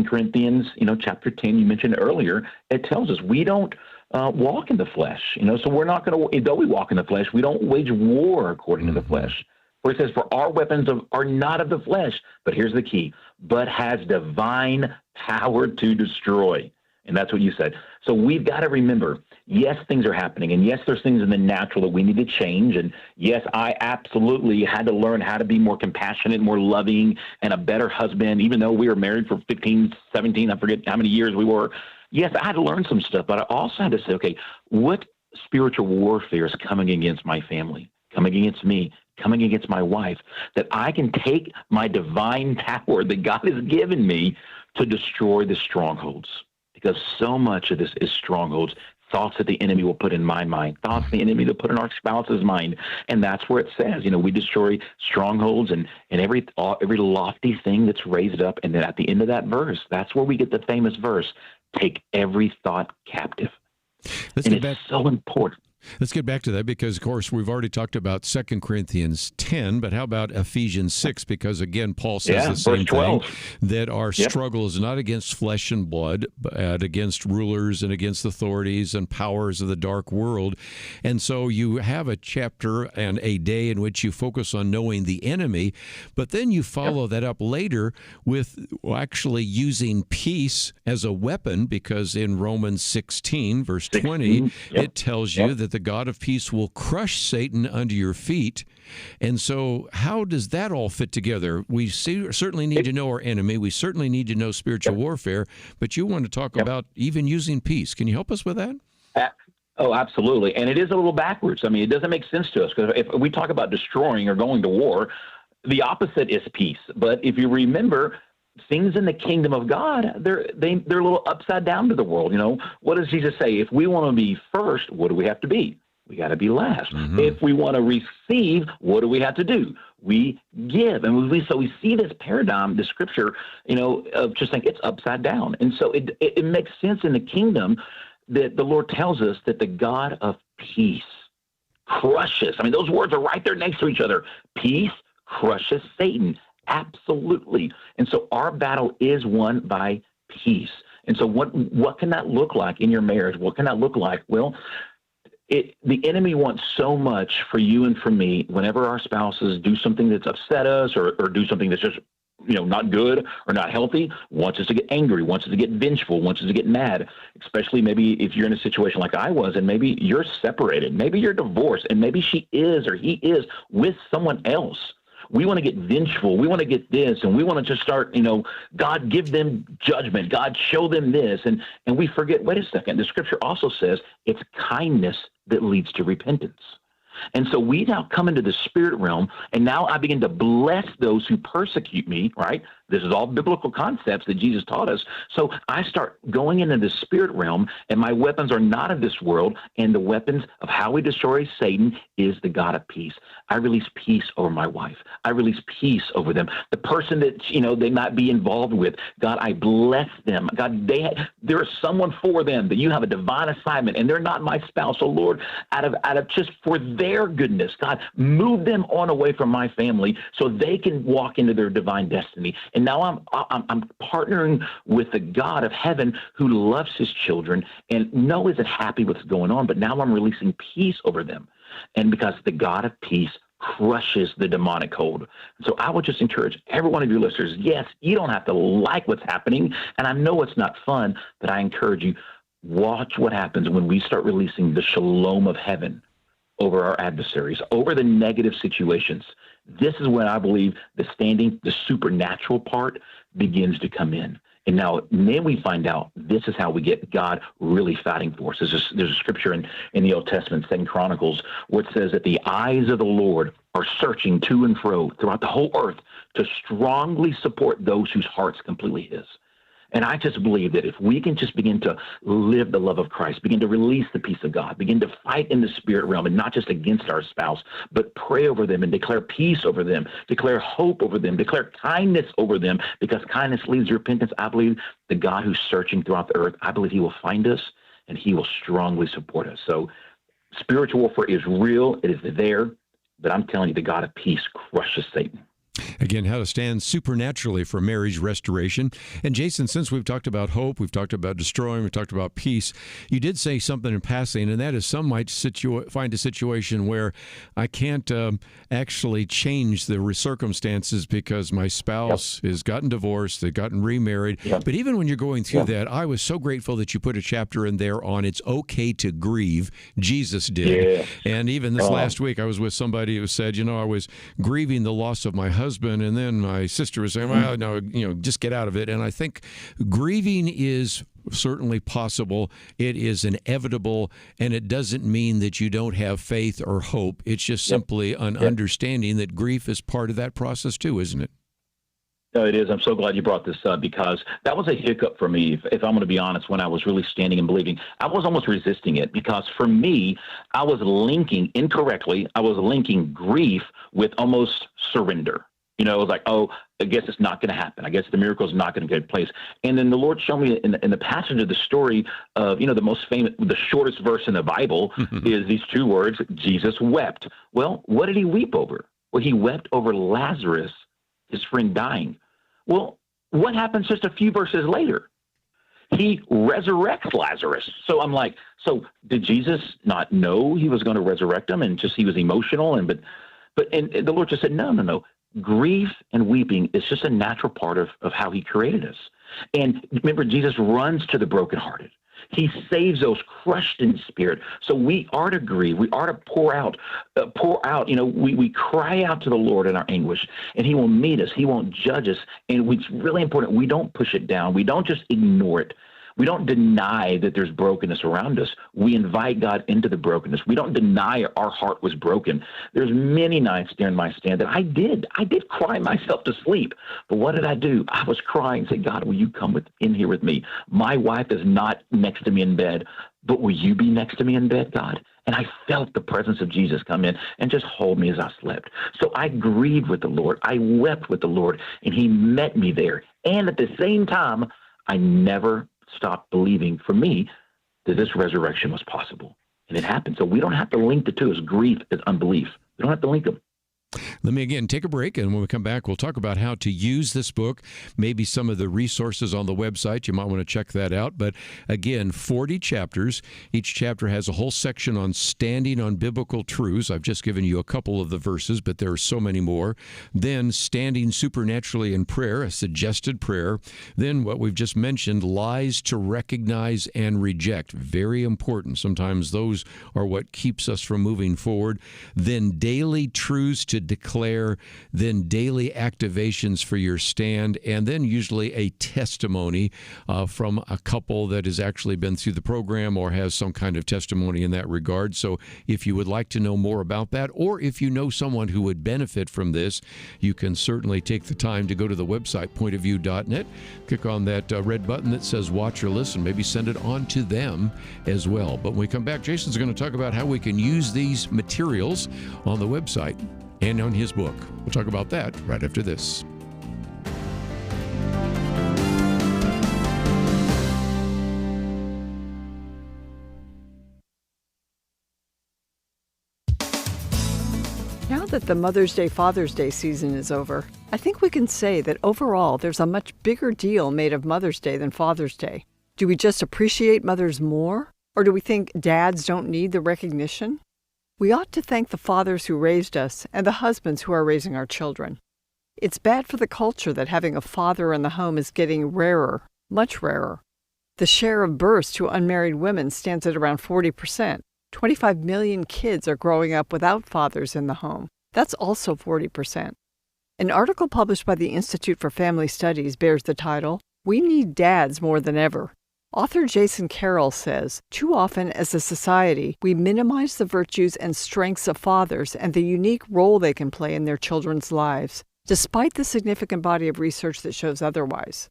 Corinthians, chapter 10, you mentioned earlier. It tells us we don't walk in the flesh. So we're not going to. Though we walk in the flesh, we don't wage war according to the flesh. Where it says, for our weapons are not of the flesh, but here's the key, but has divine power to destroy. And that's what you said. So we've got to remember, yes, things are happening. And yes, there's things in the natural that we need to change. And yes, I absolutely had to learn how to be more compassionate, more loving, and a better husband, even though we were married for 15, 17, I forget how many years we were. Yes, I had to learn some stuff, but I also had to say, okay, what spiritual warfare is coming against my family, coming against me, coming against my wife, that I can take my divine power that God has given me to destroy the strongholds. Because so much of this is strongholds, thoughts that the enemy will put in my mind, thoughts the enemy will put in our spouse's mind. And that's where it says, we destroy strongholds and every lofty thing that's raised up. And then at the end of that verse, that's where we get the famous verse, take every thought captive. It's so important. Let's get back to that because, of course, we've already talked about 2 Corinthians 10, but how about Ephesians 6? Because, again, Paul says the same thing, that our struggle is not against flesh and blood, but against rulers and against authorities and powers of the dark world. And so you have a chapter and a day in which you focus on knowing the enemy, but then you follow that up later with actually using peace as a weapon, because in Romans 16, verse 20, it tells you that the God of peace will crush Satan under your feet. And so how does that all fit together? We certainly need to know our enemy. We certainly need to know spiritual warfare, but you want to talk about even using peace. Can you help us with that? Oh, absolutely. And it is a little backwards. It doesn't make sense to us because if we talk about destroying or going to war, the opposite is peace. But if you remember, things in the kingdom of God, they're a little upside down to the world. What does Jesus say? If we want to be first, what do we have to be? We got to be last. Mm-hmm. If we want to receive, what do we have to do? We give. And so we see this paradigm, the scripture, of just like it's upside down. And so it makes sense in the kingdom that the Lord tells us that the God of peace crushes. Those words are right there next to each other. Peace crushes Satan. Absolutely. And so our battle is won by peace. And so what can that look like in your marriage? What can that look like? Well, the enemy wants so much for you and for me whenever our spouses do something that's upset us or do something that's just not good or not healthy, wants us to get angry, wants us to get vengeful, wants us to get mad, especially maybe if you're in a situation like I was and maybe you're separated, maybe you're divorced, and maybe she is or he is with someone else. We want to get vengeful. We want to get this, and we want to just start, God, give them judgment. God, show them this. And we forget, wait a second, the scripture also says it's kindness that leads to repentance. And so we now come into the spirit realm, and now I begin to bless those who persecute me, right? This is all biblical concepts that Jesus taught us. So I start going into the spirit realm, and my weapons are not of this world, and the weapons of how we destroy Satan is the God of peace. I release peace over my wife. I release peace over them. The person that, they might be involved with, God, I bless them. God, there is someone for them that you have a divine assignment, and they're not my spouse. So Lord, out of just for their goodness, God, move them on away from my family so they can walk into their divine destiny. And now I'm partnering with the God of heaven who loves his children and isn't happy with what's going on, but now I'm releasing peace over them. And because the God of peace crushes the demonic hold. So I would just encourage every one of your listeners, yes, you don't have to like what's happening, and I know it's not fun, but I encourage you, watch what happens when we start releasing the shalom of heaven over our adversaries, over the negative situations. This is when I believe the supernatural part begins to come in. And then we find out this is how we get God really fighting for us. There's a scripture in the Old Testament, 2 Chronicles, where it says that the eyes of the Lord are searching to and fro throughout the whole earth to strongly support those whose heart's completely his. And I just believe that if we can just begin to live the love of Christ, begin to release the peace of God, begin to fight in the spirit realm, and not just against our spouse, but pray over them and declare peace over them, declare hope over them, declare kindness over them, because kindness leads to repentance. I believe the God who's searching throughout the earth, I believe he will find us and he will strongly support us. So spiritual warfare is real. It is there. But I'm telling you, the God of peace crushes Satan. Again, how to stand supernaturally for marriage restoration. And Jason, since we've talked about hope, we've talked about destroying, we've talked about peace, you did say something in passing, and that is some might find a situation where I can't actually change the circumstances because my spouse has gotten divorced, they've gotten remarried. Yep. But even when you're going through that, I was so grateful that you put a chapter in there on it's okay to grieve. Jesus did. Yeah. And even this last week, I was with somebody who said, I was grieving the loss of my husband, and then my sister was saying, well, no, just get out of it. And I think grieving is certainly possible. It is inevitable, and it doesn't mean that you don't have faith or hope. It's just simply an understanding that grief is part of that process too, isn't it? No, it is. I'm so glad you brought this up, because that was a hiccup for me, if I'm going to be honest, when I was really standing and believing. I was almost resisting it, because for me, I was linking grief with almost surrender. It was like, I guess it's not going to happen. I guess the miracle is not going to take place. And then the Lord showed me in the passage of the story of, the most famous, the shortest verse in the Bible is these two words, Jesus wept. Well, what did he weep over? Well, he wept over Lazarus, his friend, dying. Well, what happens just a few verses later? He resurrects Lazarus. So I'm like, so did Jesus not know he was going to resurrect him, and just he was emotional? And the Lord just said, no. Grief and weeping is just a natural part of how he created us. And remember, Jesus runs to the brokenhearted. He saves those crushed in spirit. So we are to grieve. We are to pour out. We cry out to the Lord in our anguish, and he will meet us. He won't judge us. And it's really important. We don't push it down. We don't just ignore it. We don't deny that there's brokenness around us. We invite God into the brokenness. We don't deny our heart was broken. There's many nights during my stand that I did cry myself to sleep. But what did I do? I was crying, saying, God, will you come in here with me? My wife is not next to me in bed, but will you be next to me in bed, God? And I felt the presence of Jesus come in and just hold me as I slept. So I grieved with the Lord. I wept with the Lord, and he met me there. And at the same time, I never stopped believing, for me, that this resurrection was possible. And it happened. So we don't have to link the two as grief as unbelief. We don't have to link them. Let me again take a break, and when we come back, we'll talk about how to use this book, maybe some of the resources on the website. You might want to check that out. But again, 40 chapters. Each chapter has a whole section on standing on biblical truths. I've just given you a couple of the verses, but there are so many more. Then standing supernaturally in prayer, a suggested prayer. Then what we've just mentioned, lies to recognize and reject. Very important. Sometimes those are what keeps us from moving forward. Then daily truths to declare, then daily activations for your stand, and then usually a testimony from a couple that has actually been through the program or has some kind of testimony in that regard. So if you would like to know more about that, or if you know someone who would benefit from this, you can certainly take the time to go to the website, pointofview.net, click on that red button that says watch or listen, maybe send it on to them as well. But when we come back, Jason's going to talk about how we can use these materials on the website and on his book. We'll talk about that right after this. Now that the Mother's Day, Father's Day season is over, I think we can say that overall there's a much bigger deal made of Mother's Day than Father's Day. Do we just appreciate mothers more? Or do we think dads don't need the recognition? We ought to thank the fathers who raised us and the husbands who are raising our children. It's bad for the culture that having a father in the home is getting rarer, much rarer. The share of births to unmarried women stands at around 40%. 25 million kids are growing up without fathers in the home. That's also 40%. An article published by the Institute for Family Studies bears the title, "We Need Dads More Than Ever." Author Jason Carver says, too often as a society, we minimize the virtues and strengths of fathers and the unique role they can play in their children's lives, despite the significant body of research that shows otherwise.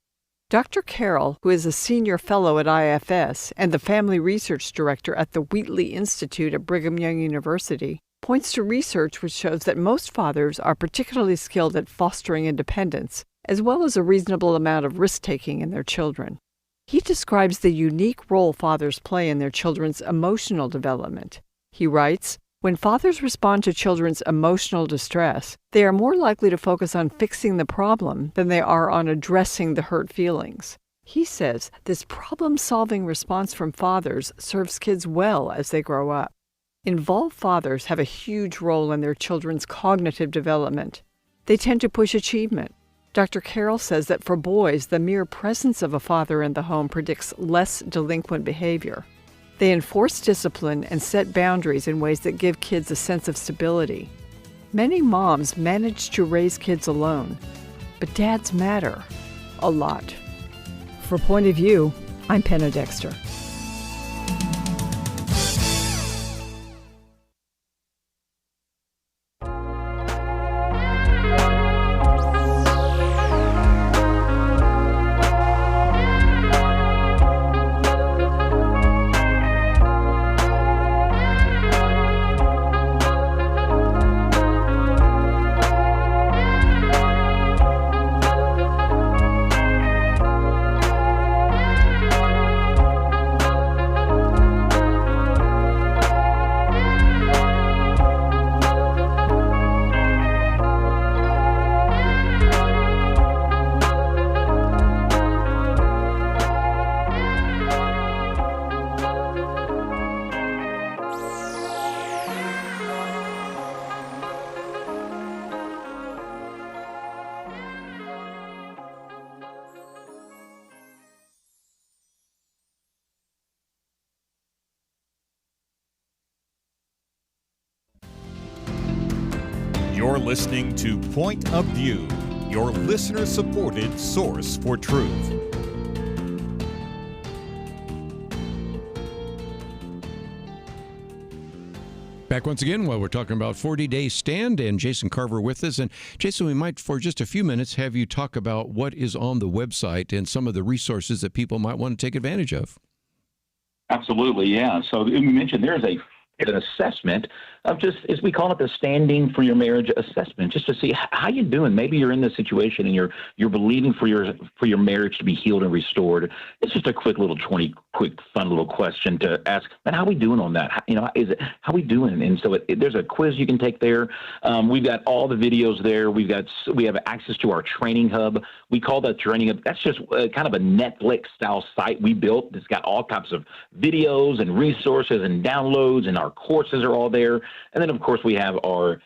Dr. Carroll, who is a senior fellow at IFS and the family research director at the Wheatley Institute at Brigham Young University, points to research which shows that most fathers are particularly skilled at fostering independence, as well as a reasonable amount of risk-taking in their children. He describes the unique role fathers play in their children's emotional development. He writes, "When fathers respond to children's emotional distress, they are more likely to focus on fixing the problem than they are on addressing the hurt feelings." He says this problem-solving response from fathers serves kids well as they grow up. Involved fathers have a huge role in their children's cognitive development. They tend to push achievement. Dr. Carroll says that for boys, the mere presence of a father in the home predicts less delinquent behavior. They enforce discipline and set boundaries in ways that give kids a sense of stability. Many moms manage to raise kids alone, but dads matter a lot. For Point of View, I'm Penna Dexter. You're listening to Point of View, your listener-supported source for truth. Back once again while we're talking about 40-Day Stand, and Jason Carver with us. And Jason, we might, for just a few minutes, have you talk about what is on the website and some of the resources that people might want to take advantage of. Absolutely, yeah. So we mentioned there's an assessment of just, as we call it, the Standing for Your Marriage assessment, just to see how you're doing. Maybe you're in this situation and you're believing for your marriage to be healed and restored. It's just a quick fun little question to ask, man, how are we doing on that? How we doing? And so there's a quiz you can take there. We've got all the videos there. We have access to our training hub. We call that training hub. That's just kind of a Netflix style site we built. It's got all types of videos and resources and downloads, and our courses are all there. And then, of course, we have our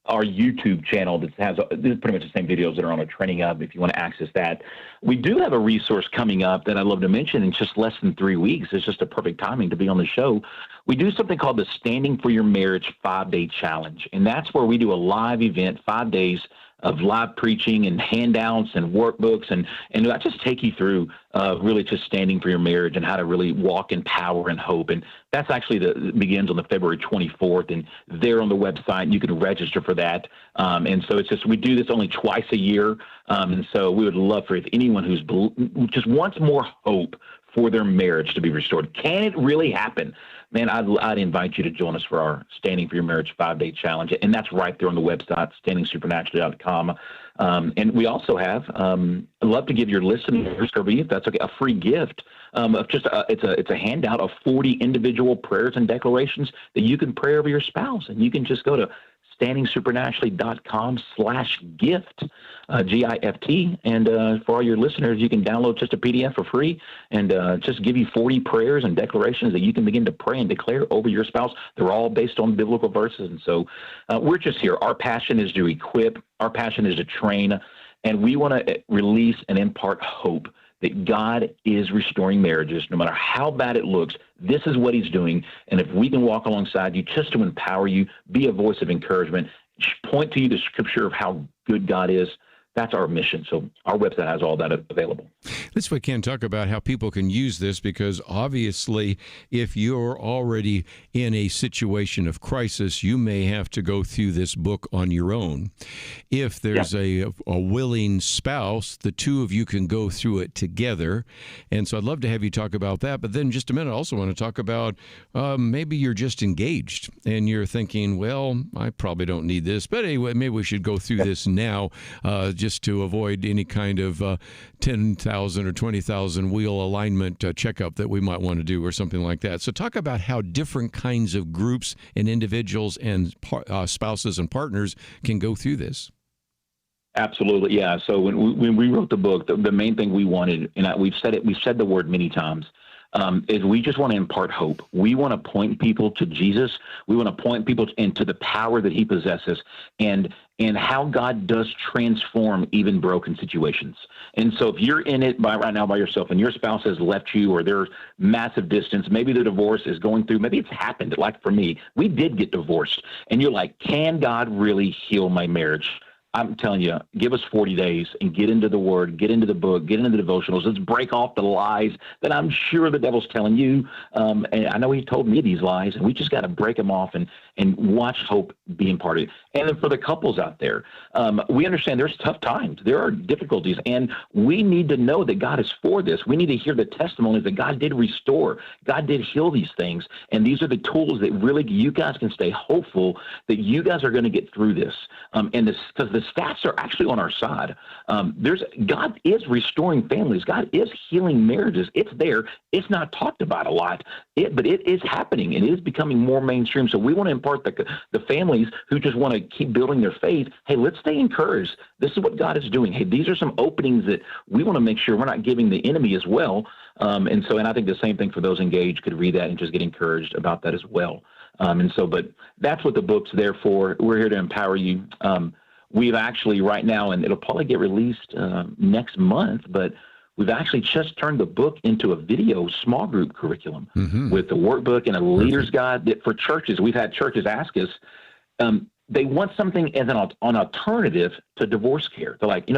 our YouTube channel that has pretty much the same videos that are on our Training Hub if you want to access that. We do have a resource coming up that I'd love to mention in just less than 3 weeks. It's just a perfect timing to be on the show. We do something called the Standing for Your Marriage 5-Day Challenge, and that's where we do a live event, 5 days of live preaching and handouts and workbooks, and I just take you through really just standing for your marriage and how to really walk in power and hope. And that's actually begins on the February 24th, and there on the website you can register for that. And so it's just we do this only twice a year, and so we would love for if anyone who's just wants more hope for their marriage to be restored. Can it really happen? Man, I'd invite you to join us for our Standing for Your Marriage 5-Day Challenge. And that's right there on the website, standingsupernaturally.com. And we also have, I'd love to give your listeners, Kerby, if that's okay, a free gift of just, it's a handout of 40 individual prayers and declarations that you can pray over your spouse. And you can just go to standingsupernaturally.com/gift, GIFT. And for all your listeners, you can download just a PDF for free and just give you 40 prayers and declarations that you can begin to pray and declare over your spouse. They're all based on biblical verses. And so we're just here. Our passion is to equip. Our passion is to train. And we want to release and impart hope that God is restoring marriages, no matter how bad it looks. This is what he's doing. And if we can walk alongside you just to empower you, be a voice of encouragement, point to you the scripture of how good God is, that's our mission. So our website has all that available. Let's, if we can, talk about how people can use this, because obviously if you're already in a situation of crisis, you may have to go through this book on your own. If there's a willing spouse, the two of you can go through it together. And so I'd love to have you talk about that. But then just a minute, I also want to talk about maybe you're just engaged and you're thinking, well, I probably don't need this. But anyway, maybe we should go through this now just to avoid any kind of 10,000 or 20,000 wheel alignment checkup that we might want to do or something like that. So talk about how different kinds of groups and individuals and spouses and partners can go through this. Absolutely, yeah. So when we wrote the book, the main thing we wanted, and we've said the word many times, is we just want to impart hope. We want to point people to Jesus. We want to point people into the power that he possesses and how God does transform even broken situations. And so if you're in it right now by yourself and your spouse has left you or there's massive distance, maybe the divorce is going through, maybe it's happened. Like for me, we did get divorced. And you're like, can God really heal my marriage? I'm telling you, give us 40 days and get into the Word, get into the book, get into the devotionals. Let's break off the lies that I'm sure the devil's telling you. And I know he told me these lies, and we just got to break them off and watch hope be imparted. And then for the couples out there, we understand there's tough times. There are difficulties, and we need to know that God is for this. We need to hear the testimonies that God did restore. God did heal these things. And these are the tools that really you guys can stay hopeful that you guys are going to get through this. Because the stats are actually on our side. God is restoring families. God is healing marriages. It's there. It's not talked about a lot, but it is happening, and it is becoming more mainstream. So we want to impart the families who just want to keep building their faith. Hey, let's stay encouraged. This is what God is doing. Hey, these are some openings that we want to make sure we're not giving the enemy as well. And I think the same thing for those engaged could read that and just get encouraged about that as well. But that's what the book's there for. We're here to empower you. We've actually right now, and it'll probably get released next month, but we've actually just turned the book into a video small group curriculum with the workbook and a leader's guide that for churches. We've had churches ask us, they want something as an alternative to divorce care. They're like,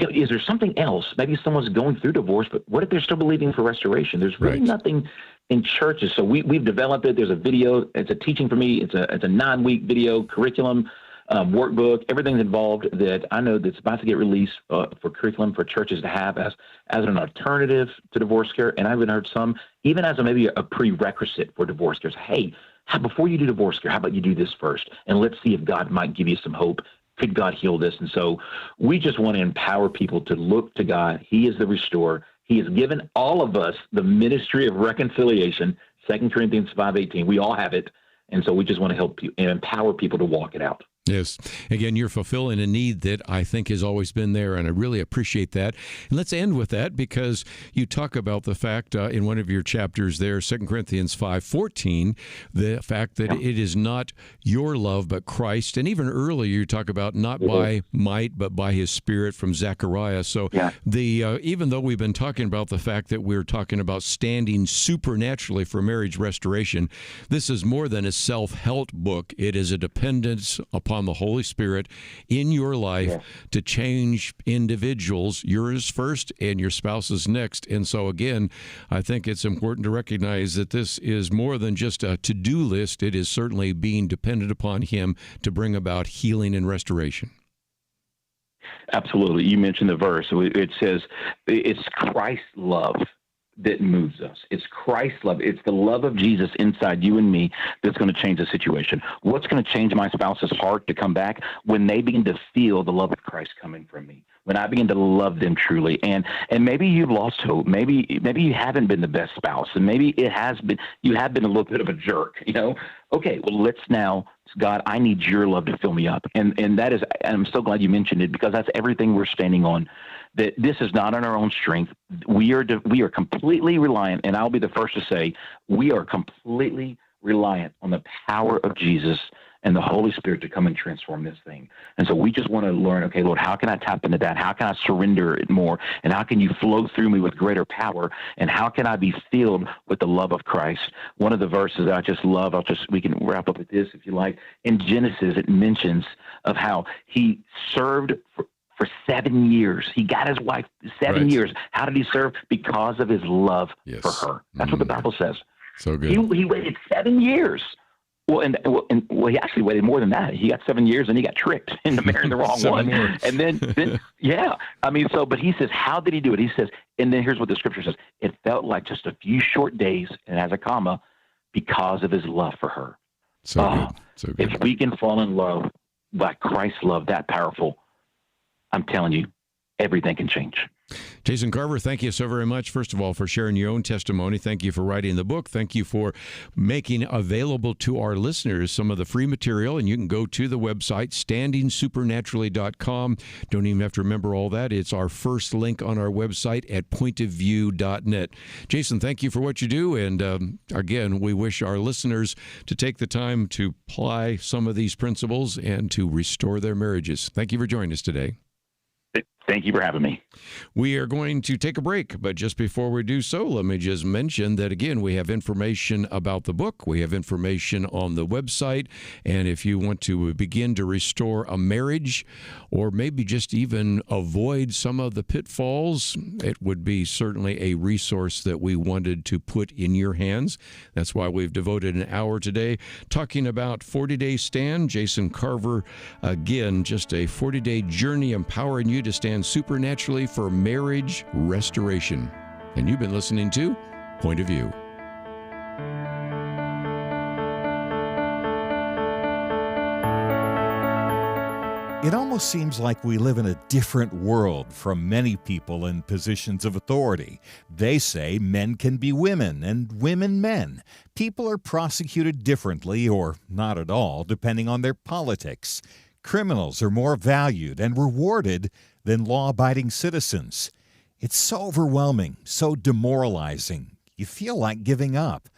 is there something else? Maybe someone's going through divorce, but what if they're still believing for restoration? There's really nothing in churches. So we've developed it. There's a video. It's a teaching for me. It's a 9-week video curriculum. Workbook, everything's involved that I know that's about to get released for curriculum for churches to have as an alternative to divorce care. And I've even heard some, even as maybe a prerequisite for divorce care. Hey, before you do divorce care, how about you do this first? And let's see if God might give you some hope. Could God heal this? And so we just want to empower people to look to God. He is the restorer. He has given all of us the ministry of reconciliation, 2 Corinthians 5:18. We all have it. And so we just want to help you and empower people to walk it out. Yes. Again, you're fulfilling a need that I think has always been there, and I really appreciate that. And let's end with that, because you talk about the fact in one of your chapters there, 2 Corinthians 5:14, the fact that it is not your love but Christ. And even earlier you talk about not by might but by his Spirit from Zechariah. So even though we've been talking about the fact that we're talking about standing supernaturally for marriage restoration, this is more than a self-help book. It is a dependence upon the Holy Spirit in your life to change individuals, yours first and your spouse's next. And so again, I think it's important to recognize that this is more than just a to-do list. It is certainly being dependent upon him to bring about healing and restoration. Absolutely. You mentioned the verse. It says it's Christ's love that moves us. It's Christ's love. It's the love of Jesus inside you and me that's going to change the situation. What's going to change my spouse's heart to come back? When they begin to feel the love of Christ coming from me. When I begin to love them truly. And maybe you've lost hope. Maybe you haven't been the best spouse. And maybe you have been a little bit of a jerk, Okay, well, let's now, God, I need your love to fill me up. And that is, and I'm so glad you mentioned it, because that's everything we're standing on. That this is not on our own strength. We are completely reliant, and I'll be the first to say, we are completely reliant on the power of Jesus and the Holy Spirit to come and transform this thing. And so we just want to learn, okay, Lord, how can I tap into that? How can I surrender it more? And how can you flow through me with greater power? And how can I be filled with the love of Christ? One of the verses I just love, we can wrap up with this if you like. In Genesis, it mentions of how he served for 7 years. He got his wife 7 years. How did he serve? Because of his love for her. That's what the Bible says. So good. He waited 7 years. Well, he actually waited more than that. He got 7 years and he got tricked into marrying the wrong one. More. And then, but he says, how did he do it? He says, and then here's what the scripture says. It felt like just a few short days, and has a comma, because of his love for her. So good. If we can fall in love by Christ's love that powerful, I'm telling you, everything can change. Jason Carver, thank you so very much, first of all, for sharing your own testimony. Thank you for writing the book. Thank you for making available to our listeners some of the free material. And you can go to the website, standingsupernaturally.com. Don't even have to remember all that. It's our first link on our website at pointofview.net. Jason, thank you for what you do. And again, we wish our listeners to take the time to apply some of these principles and to restore their marriages. Thank you for joining us today. Thank you for having me. We are going to take a break, but just before we do so, let me just mention that, again, we have information about the book. We have information on the website, and if you want to begin to restore a marriage or maybe just even avoid some of the pitfalls, it would be certainly a resource that we wanted to put in your hands. That's why we've devoted an hour today talking about 40-Day Stand. Jason Carver, again, just a 40-day journey empowering you to stand supernaturally for marriage restoration. And you've been listening to Point of View. It almost seems like we live in a different world from many people in positions of authority. They say men can be women and women men. People are prosecuted differently or not at all, depending on their politics. Criminals are more valued and rewarded than law-abiding citizens. It's so overwhelming, so demoralizing. You feel like giving up.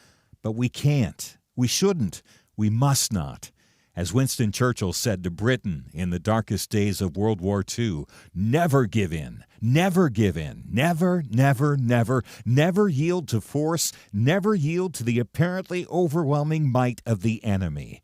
But we can't. We shouldn't. We must not. As Winston Churchill said to Britain in the darkest days of World War II, never give in. Never give in. Never, never, never, never yield to force. Never yield to the apparently overwhelming might of the enemy.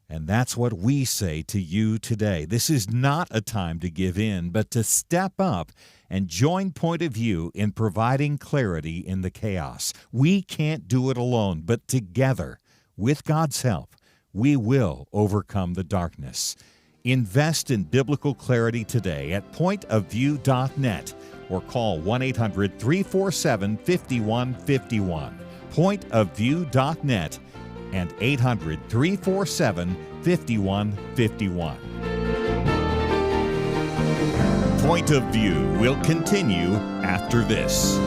And that's what we say to you today. This is not a time to give in, but to step up and join Point of View in providing clarity in the chaos. We can't do it alone, but together, with God's help, we will overcome the darkness. Invest in biblical clarity today at pointofview.net or call 1-800-347-5151. Pointofview.net and 800-347-5151. Point of View will continue after this.